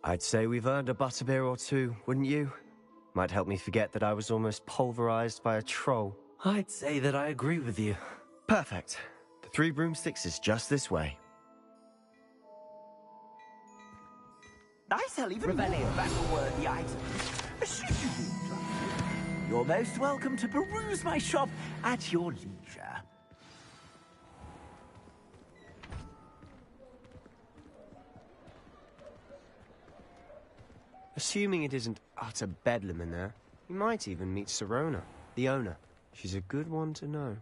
Speaker 8: I'd say we've earned a butterbeer or two, wouldn't you? Might help me forget that I was almost pulverized by a troll.
Speaker 3: I'd say that I agree with you.
Speaker 8: Perfect. The 3 broomsticks is just this way.
Speaker 18: I sell even more battle-worthy items. Should you be inclined, you're most welcome to peruse my shop at your leisure.
Speaker 8: Assuming it isn't utter bedlam in there, you might even meet Sirona, the owner. She's a good one to know.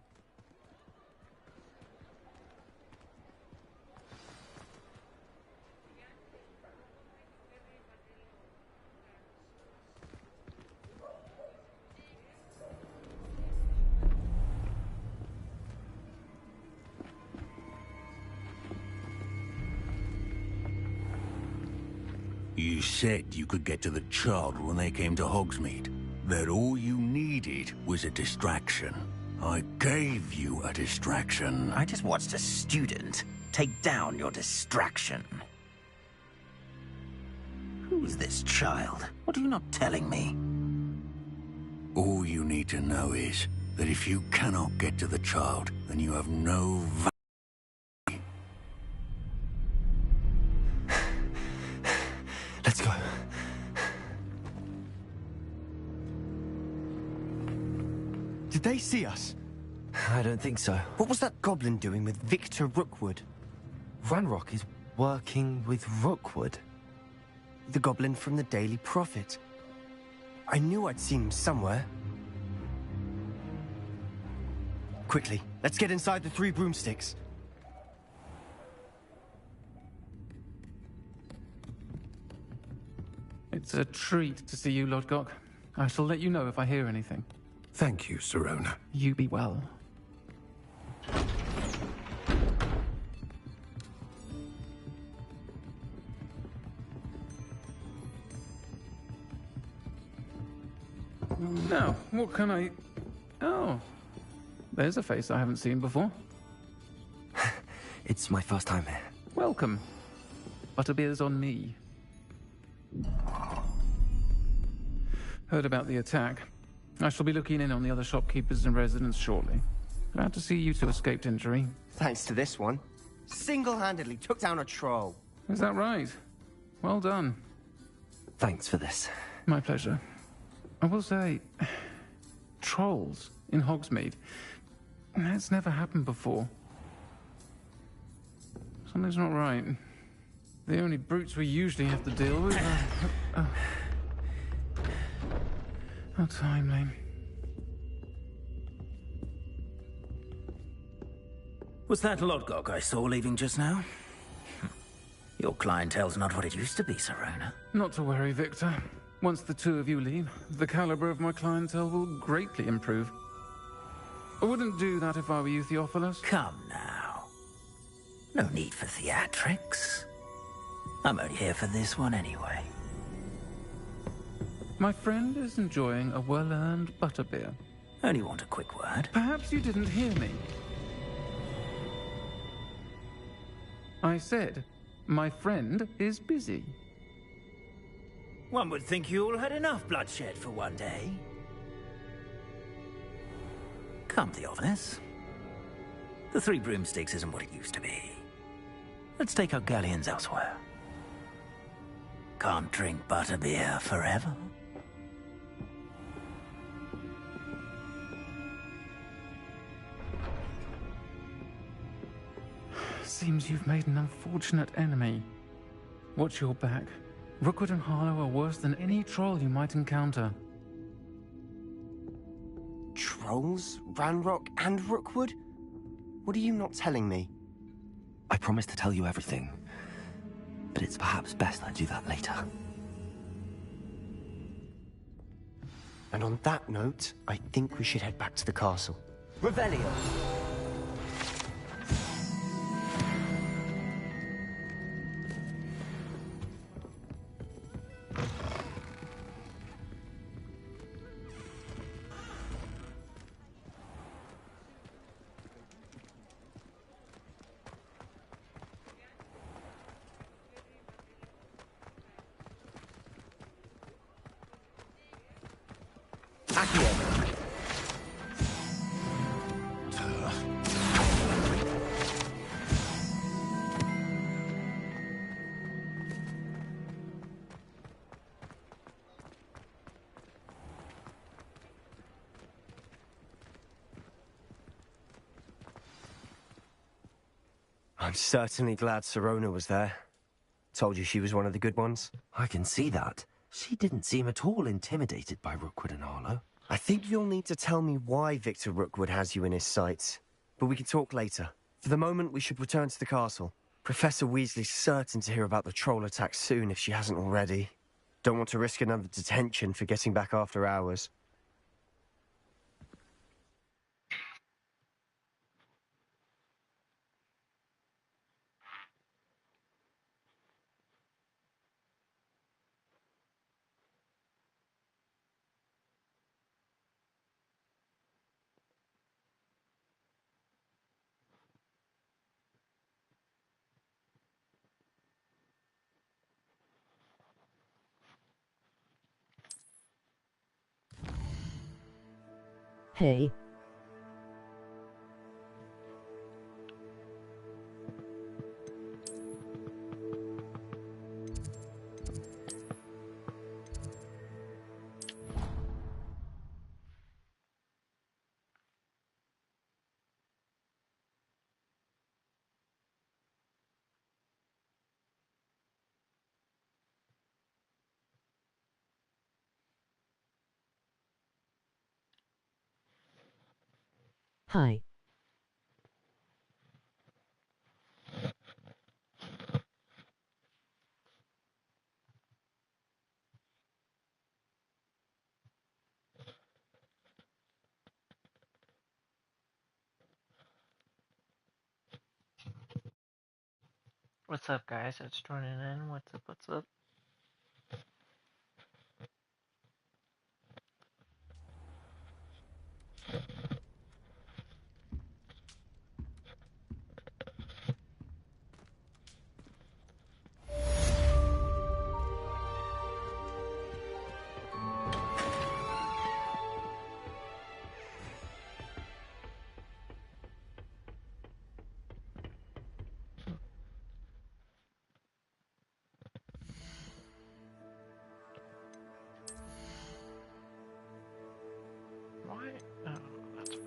Speaker 19: You said you could get to the child when they came to Hogsmeade. That all you needed was a distraction. I gave you a distraction.
Speaker 10: I just watched a student take down your distraction. Who's this child? What are you not telling me?
Speaker 19: All you need to know is that if you cannot get to the child, then you have no value.
Speaker 8: Let's go. Did they see us?
Speaker 3: I don't think so.
Speaker 8: What was that goblin doing with Victor Rookwood?
Speaker 3: Ranrock is working with Rookwood.
Speaker 8: The goblin from the Daily Prophet. I knew I'd seen him somewhere. Quickly, let's get inside the 3 broomsticks.
Speaker 20: It's a treat to see you, Lodgok. I shall let you know if I hear anything.
Speaker 12: Thank you, Sirona.
Speaker 20: You be well. Now, what can I... Oh, there's a face I haven't seen before.
Speaker 3: It's my first time here.
Speaker 20: Welcome. Butterbeer's on me. Heard about the attack. I shall be looking in on the other shopkeepers and residents shortly. Glad to see you two escaped injury.
Speaker 8: Thanks to this one. Single-handedly took down a troll.
Speaker 20: Is that right? Well done.
Speaker 3: Thanks for this.
Speaker 20: My pleasure. I will say, trolls in Hogsmeade. That's never happened before. Something's not right. The only brutes we usually have to deal with are... How timely.
Speaker 10: Was that Lodgok I saw leaving just now? Your clientele's not what it used to be, Sirona.
Speaker 20: Not to worry, Victor. Once the 2 of you leave, the caliber of my clientele will greatly improve. I wouldn't do that if I were you, Theophilus.
Speaker 10: Come now. No need for theatrics. I'm only here for this one anyway.
Speaker 20: My friend is enjoying a well-earned butterbeer.
Speaker 10: Only want a quick word.
Speaker 20: Perhaps you didn't hear me. I said, my friend is busy.
Speaker 18: One would think you all had enough bloodshed for one day. Come, Theophilus. The Three Broomsticks isn't what it used to be. Let's take our galleons elsewhere. Can't drink butterbeer forever.
Speaker 20: Seems you've made an unfortunate enemy. Watch your back. Rookwood and Harlow are worse than any troll you might encounter.
Speaker 8: Trolls? Ranrock and Rookwood? What are you not telling me?
Speaker 3: I promised to tell you everything, but it's perhaps best I do that later.
Speaker 8: And on that note, I think we should head back to the castle.
Speaker 18: Revelio!
Speaker 8: I'm certainly glad Sirona was there. Told you she was one of the good ones.
Speaker 3: I can see that. She didn't seem at all intimidated by Rookwood and Harlow.
Speaker 8: I think you'll need to tell me why Victor Rookwood has you in his sights. But we can talk later. For the moment, we should return to the castle. Professor Weasley's certain to hear about the troll attack soon if she hasn't already. Don't want to risk another detention for getting back after hours.
Speaker 9: Hey. Hi.
Speaker 4: What's up, guys? It's joining in. What's up? What's up? Why? Oh, that's okay.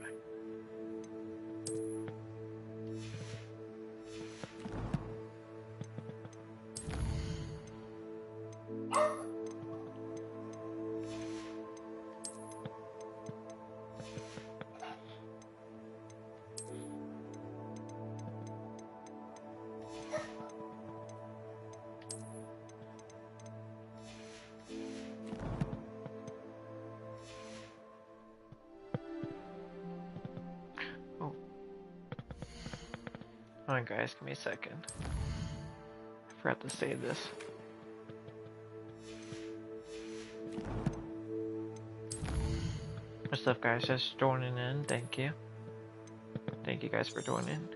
Speaker 4: Oh. Hold on, guys. Give me a second. I forgot to save this. What's up, guys? Just joining in. Thank you. Thank you guys for joining.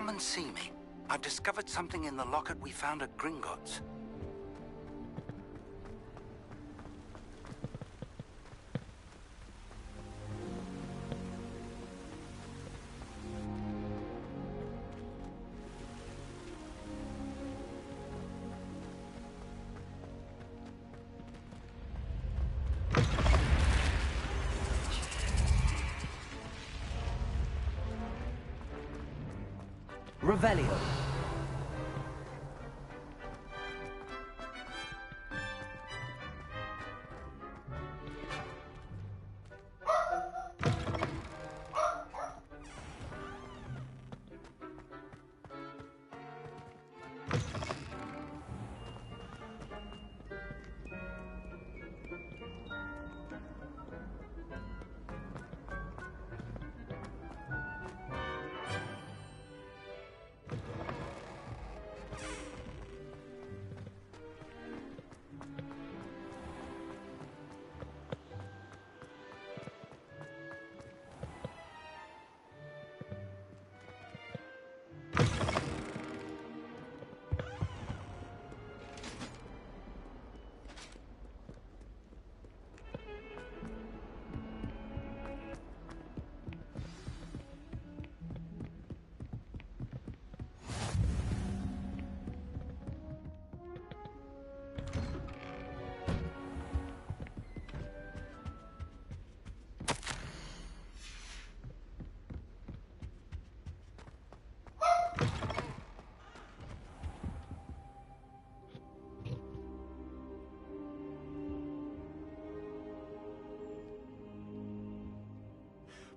Speaker 21: Come and see me. I've discovered something in the locket we found at Gringotts.
Speaker 3: Revelio.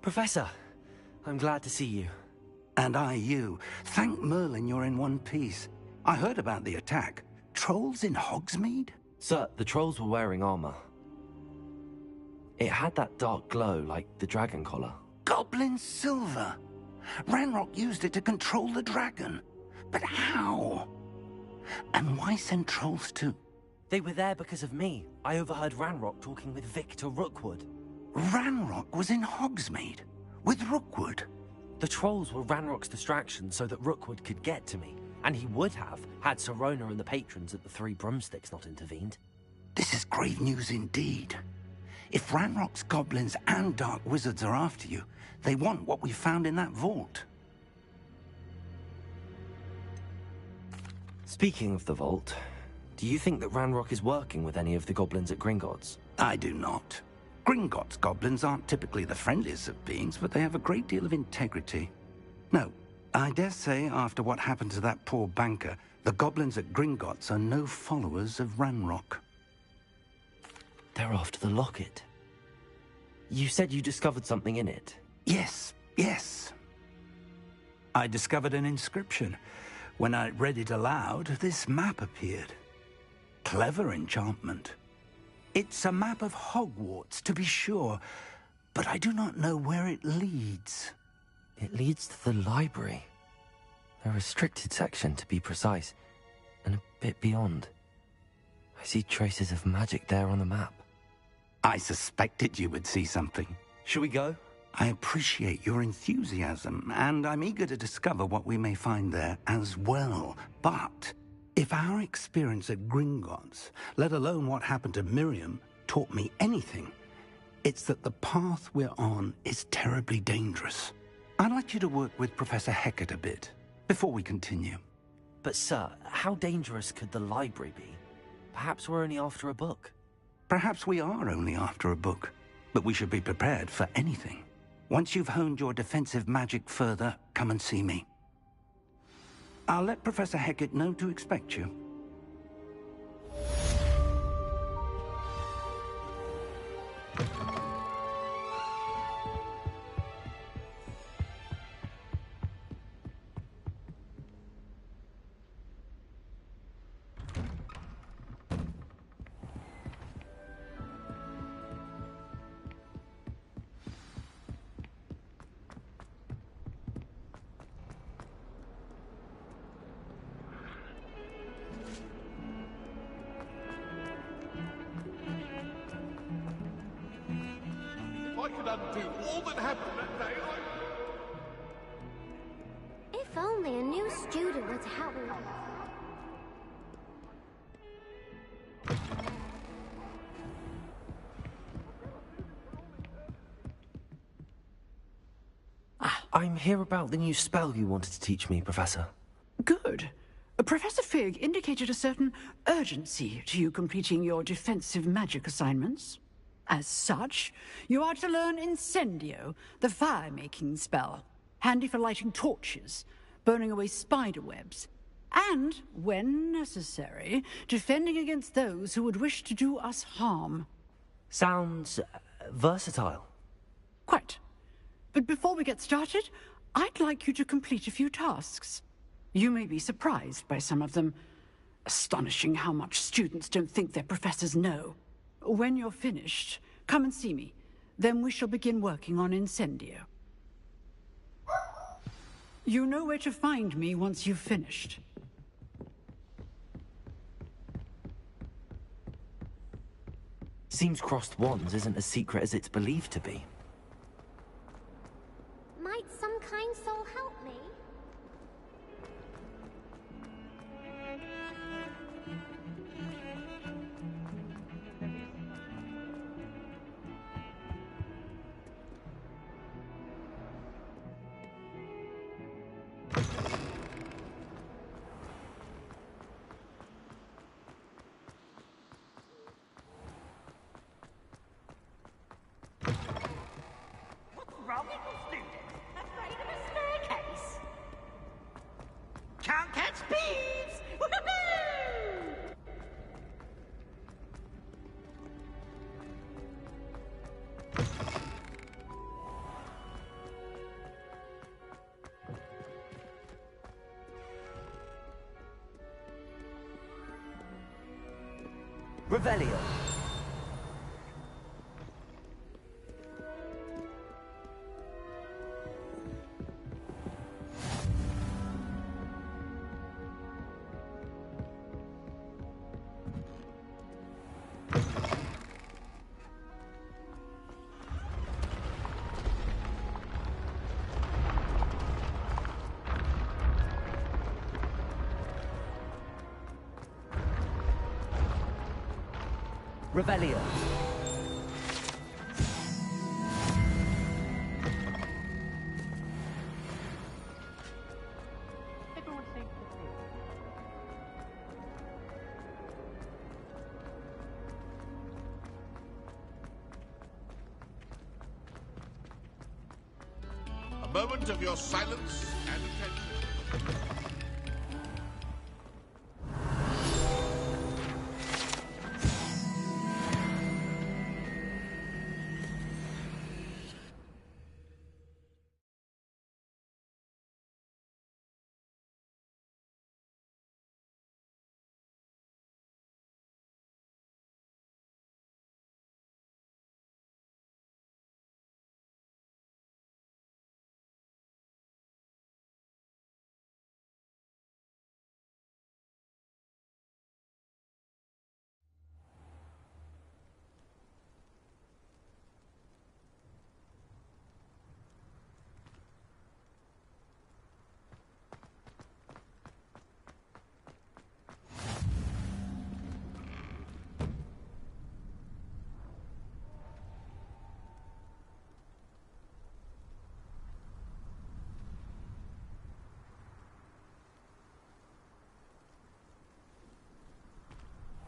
Speaker 3: Professor, I'm glad to see you.
Speaker 21: And I you. Thank Merlin you're in one piece. I heard about the attack. Trolls in Hogsmeade?
Speaker 3: Sir, the trolls were wearing armor. It had that dark glow like the dragon collar.
Speaker 21: Goblin silver. Ranrock used it to control the dragon. But how? And why send trolls too?
Speaker 3: They were there because of me. I overheard Ranrock talking with Victor Rookwood.
Speaker 21: Ranrock was in Hogsmeade? With Rookwood?
Speaker 3: The trolls were Ranrock's distraction so that Rookwood could get to me. And he would have, had Sirona and the patrons at the Three Broomsticks not intervened.
Speaker 21: This is grave news indeed. If Ranrock's goblins and dark wizards are after you, they want what we found in that vault.
Speaker 3: Speaking of the vault, do you think that Ranrock is working with any of the goblins at Gringotts?
Speaker 21: I do not. Gringotts goblins aren't typically the friendliest of beings, but they have a great deal of integrity. No, I dare say after what happened to that poor banker, the goblins at Gringotts are no followers of Ranrock.
Speaker 3: They're after the locket. You said you discovered something in it.
Speaker 21: Yes. I discovered an inscription. When I read it aloud, this map appeared. Clever enchantment. It's a map of Hogwarts, to be sure, but I do not know where it leads.
Speaker 3: It leads to the library. A restricted section, to be precise, and a bit beyond. I see traces of magic there on the map.
Speaker 21: I suspected you would see something.
Speaker 3: Shall we go?
Speaker 21: I appreciate your enthusiasm, and I'm eager to discover what we may find there as well. But if our experience at Gringotts, let alone what happened to Miriam, taught me anything, it's that the path we're on is terribly dangerous. I'd like you to work with Professor Hecat a bit, before we continue.
Speaker 3: But sir, how dangerous could the library be? Perhaps we're only after a book.
Speaker 21: Perhaps we are only after a book, but we should be prepared for anything. Once you've honed your defensive magic further, come and see me. I'll let Professor Hecat know to expect you.
Speaker 15: I could undo all that happened that day.
Speaker 7: If
Speaker 6: If only a new student were to help me.
Speaker 3: I'm here about the new spell you wanted to teach me, Professor.
Speaker 2: Good. Professor Fig indicated a certain urgency to you completing your defensive magic assignments. As such, you are to learn Incendio, the fire-making spell, handy for lighting torches, burning away spider webs, and, when necessary, defending against those who would wish to do us harm.
Speaker 3: Sounds versatile.
Speaker 2: Quite. But before we get started, I'd like you to complete a few tasks. You may be surprised by some of them. Astonishing how much students don't think their professors know. When you're finished, come and see me. Then we shall begin working on Incendio. You know where to find me once you've finished.
Speaker 3: Seems crossed wands isn't as secret as it's believed to be.
Speaker 6: Might some kind soul help me?
Speaker 10: What's wrong, little student? Afraid of a staircase? Can't catch thieves! Woohoo!
Speaker 3: Revelio. Revelio.
Speaker 4: Everyone seems to think.
Speaker 15: A moment of your silence and attention.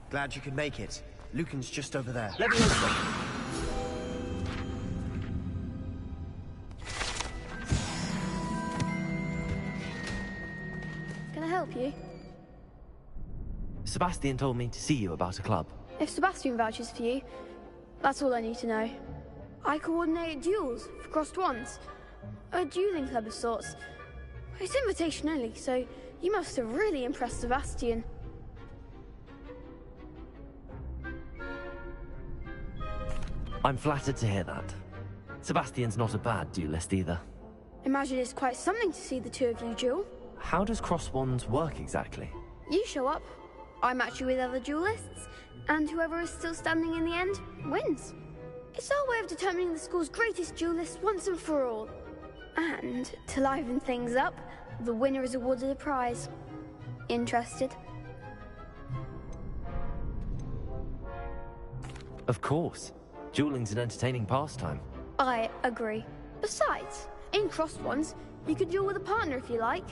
Speaker 8: Glad you could make it. Lucan's just over there.
Speaker 3: Let me open.
Speaker 22: Can I help you?
Speaker 3: Sebastian told me to see you about a club.
Speaker 22: If Sebastian vouches for you, that's all I need to know. I coordinate duels for crossed wands. A dueling club of sorts. It's invitation only, so you must have really impressed Sebastian.
Speaker 3: I'm flattered to hear that. Sebastian's not a bad duelist either.
Speaker 22: Imagine it's quite something to see the two of you duel.
Speaker 3: How does cross wands work exactly?
Speaker 22: You show up, I match you with other duelists, and whoever is still standing in the end wins. It's our way of determining the school's greatest duelist once and for all. And, to liven things up, the winner is awarded a prize. Interested?
Speaker 3: Of course. Dueling's an entertaining pastime.
Speaker 22: I agree. Besides, in crossed ones, you could duel with a partner if you like.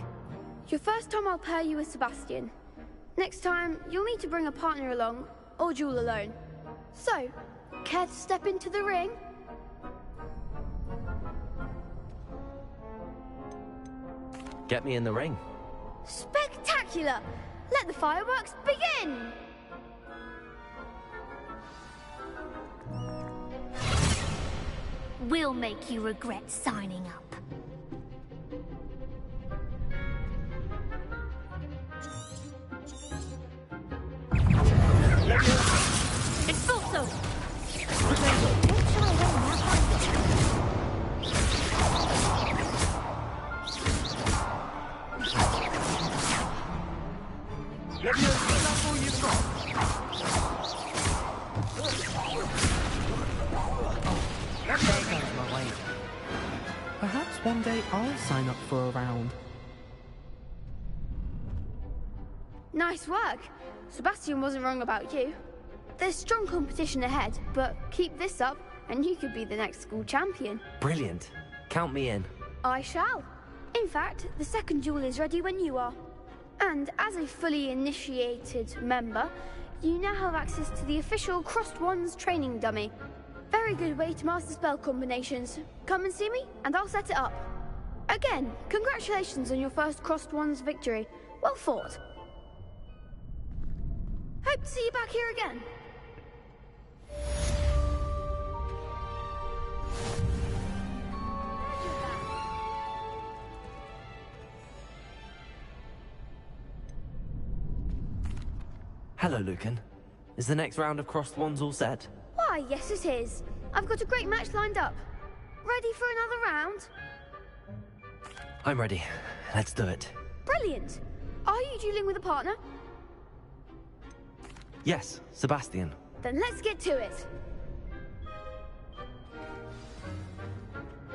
Speaker 22: Your first time I'll pair you with Sebastian. Next time, you'll need to bring a partner along, or duel alone. So, care to step into the ring?
Speaker 3: Get me in the ring.
Speaker 22: Spectacular! Let the fireworks begin!
Speaker 6: We'll make you regret signing up. Expulso!
Speaker 10: That's all you've got.
Speaker 4: There goes my wager. Perhaps one day I'll sign up for a round.
Speaker 22: Nice work. Sebastian wasn't wrong about you. There's strong competition ahead, but keep this up and you could be the next school champion.
Speaker 3: Brilliant. Count me in.
Speaker 22: I shall. In fact, the second duel is ready when you are. And as a fully initiated member, you now have access to the official Crossed Wands training dummy. Very good way to master spell combinations. Come and see me, and I'll set it up. Again, congratulations on your first Crossed Wands victory. Well fought. Hope to see you back here again.
Speaker 3: Hello, Lucan. Is the next round of Crossed Wands all set?
Speaker 22: Why, yes it is. I've got a great match lined up. Ready for another round?
Speaker 3: I'm ready. Let's do it.
Speaker 22: Brilliant. Are you dueling with a partner?
Speaker 3: Yes, Sebastian.
Speaker 22: Then let's get to it.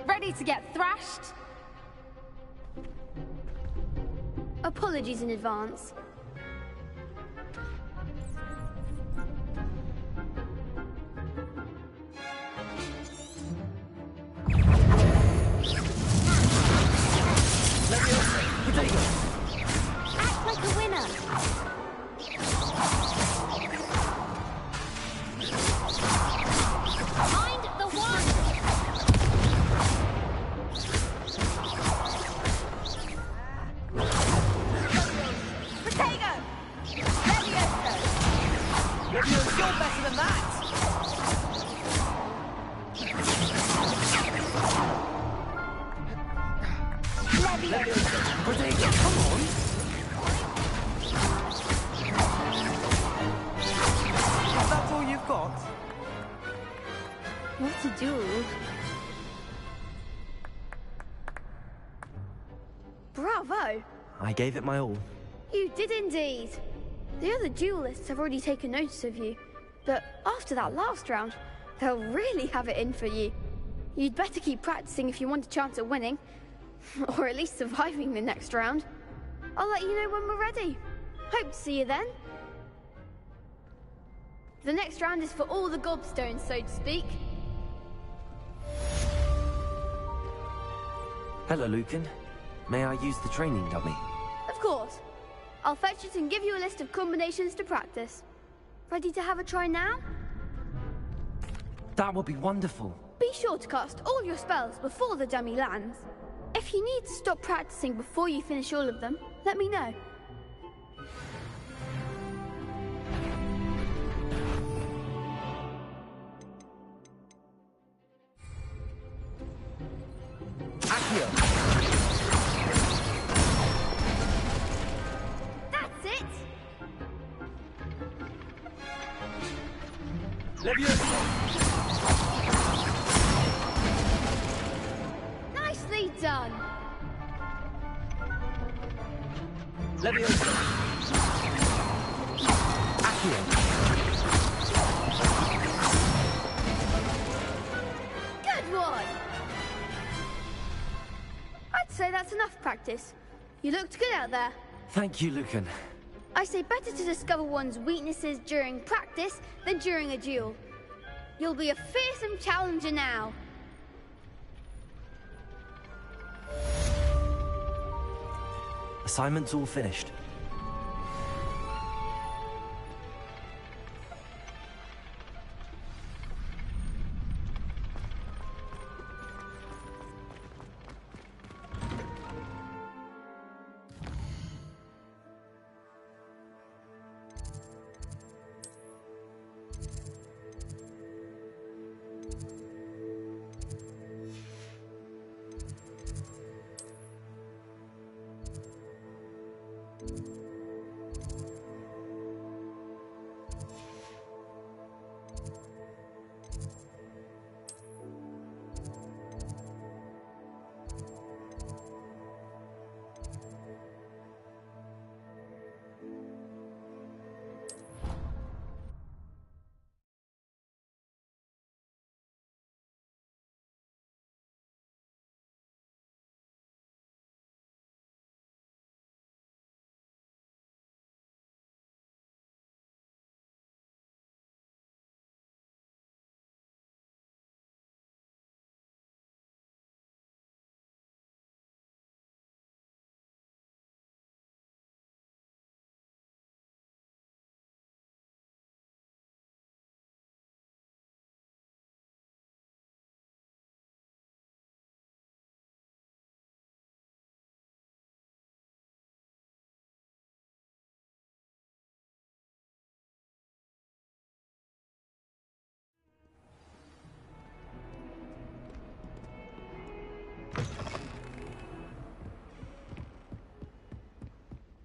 Speaker 5: Ready to get thrashed?
Speaker 22: Apologies in advance.
Speaker 6: Act like a winner. Mind the wand.
Speaker 5: Potato! Levioso! Levioso, you're better than that!
Speaker 3: Potato, come on!
Speaker 4: That's all you've got?
Speaker 22: What to do? Bravo!
Speaker 3: I gave it my all.
Speaker 22: You did indeed. The other duelists have already taken notice of you, but after that last round, they'll really have it in for you. You'd better keep practicing if you want a chance at winning, or at least surviving the next round. I'll let you know when we're ready. Hope to see you then. The next round is for all the gobstones, so to speak.
Speaker 3: Hello, Lucan. May I use the training dummy?
Speaker 22: Of course. I'll fetch it and give you a list of combinations to practice. Ready to have a try now?
Speaker 3: That would be wonderful.
Speaker 22: Be sure to cast all your spells before the dummy lands. If you need to stop practicing before you finish all of them, let me know. That's it! Nicely done! Good one! I'd say that's enough practice. You looked good out there.
Speaker 3: Thank you, Lucan.
Speaker 22: I say better to discover one's weaknesses during practice than during a duel. You'll be a fearsome challenger now.
Speaker 3: Assignment's all finished.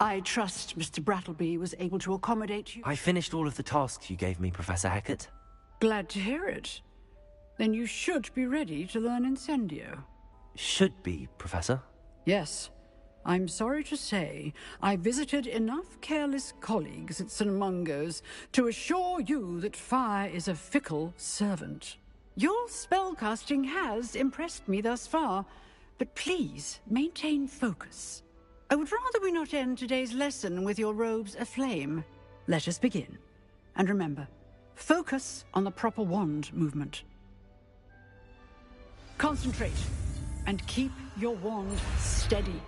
Speaker 2: I trust Mr. Brattleby was able to accommodate you.
Speaker 3: I finished all of the tasks you gave me, Professor Hackett.
Speaker 2: Glad to hear it. Then you should be ready to learn Incendio.
Speaker 3: Should be, Professor.
Speaker 2: Yes. I'm sorry to say, I visited enough careless colleagues at St. Mungo's to assure you that fire is a fickle servant. Your spellcasting has impressed me thus far, but please maintain focus. I would rather we not end today's lesson with your robes aflame. Let us begin. And remember, focus on the proper wand movement. Concentrate, and keep your wand steady.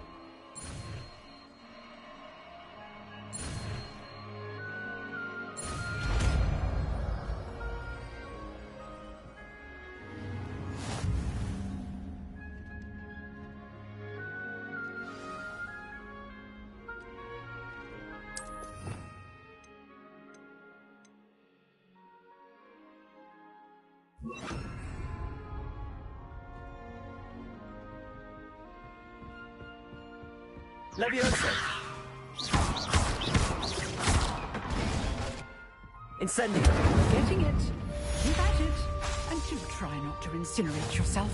Speaker 3: Levioso! Incendio!
Speaker 2: Getting it. Keep at it. And do try not to incinerate yourself.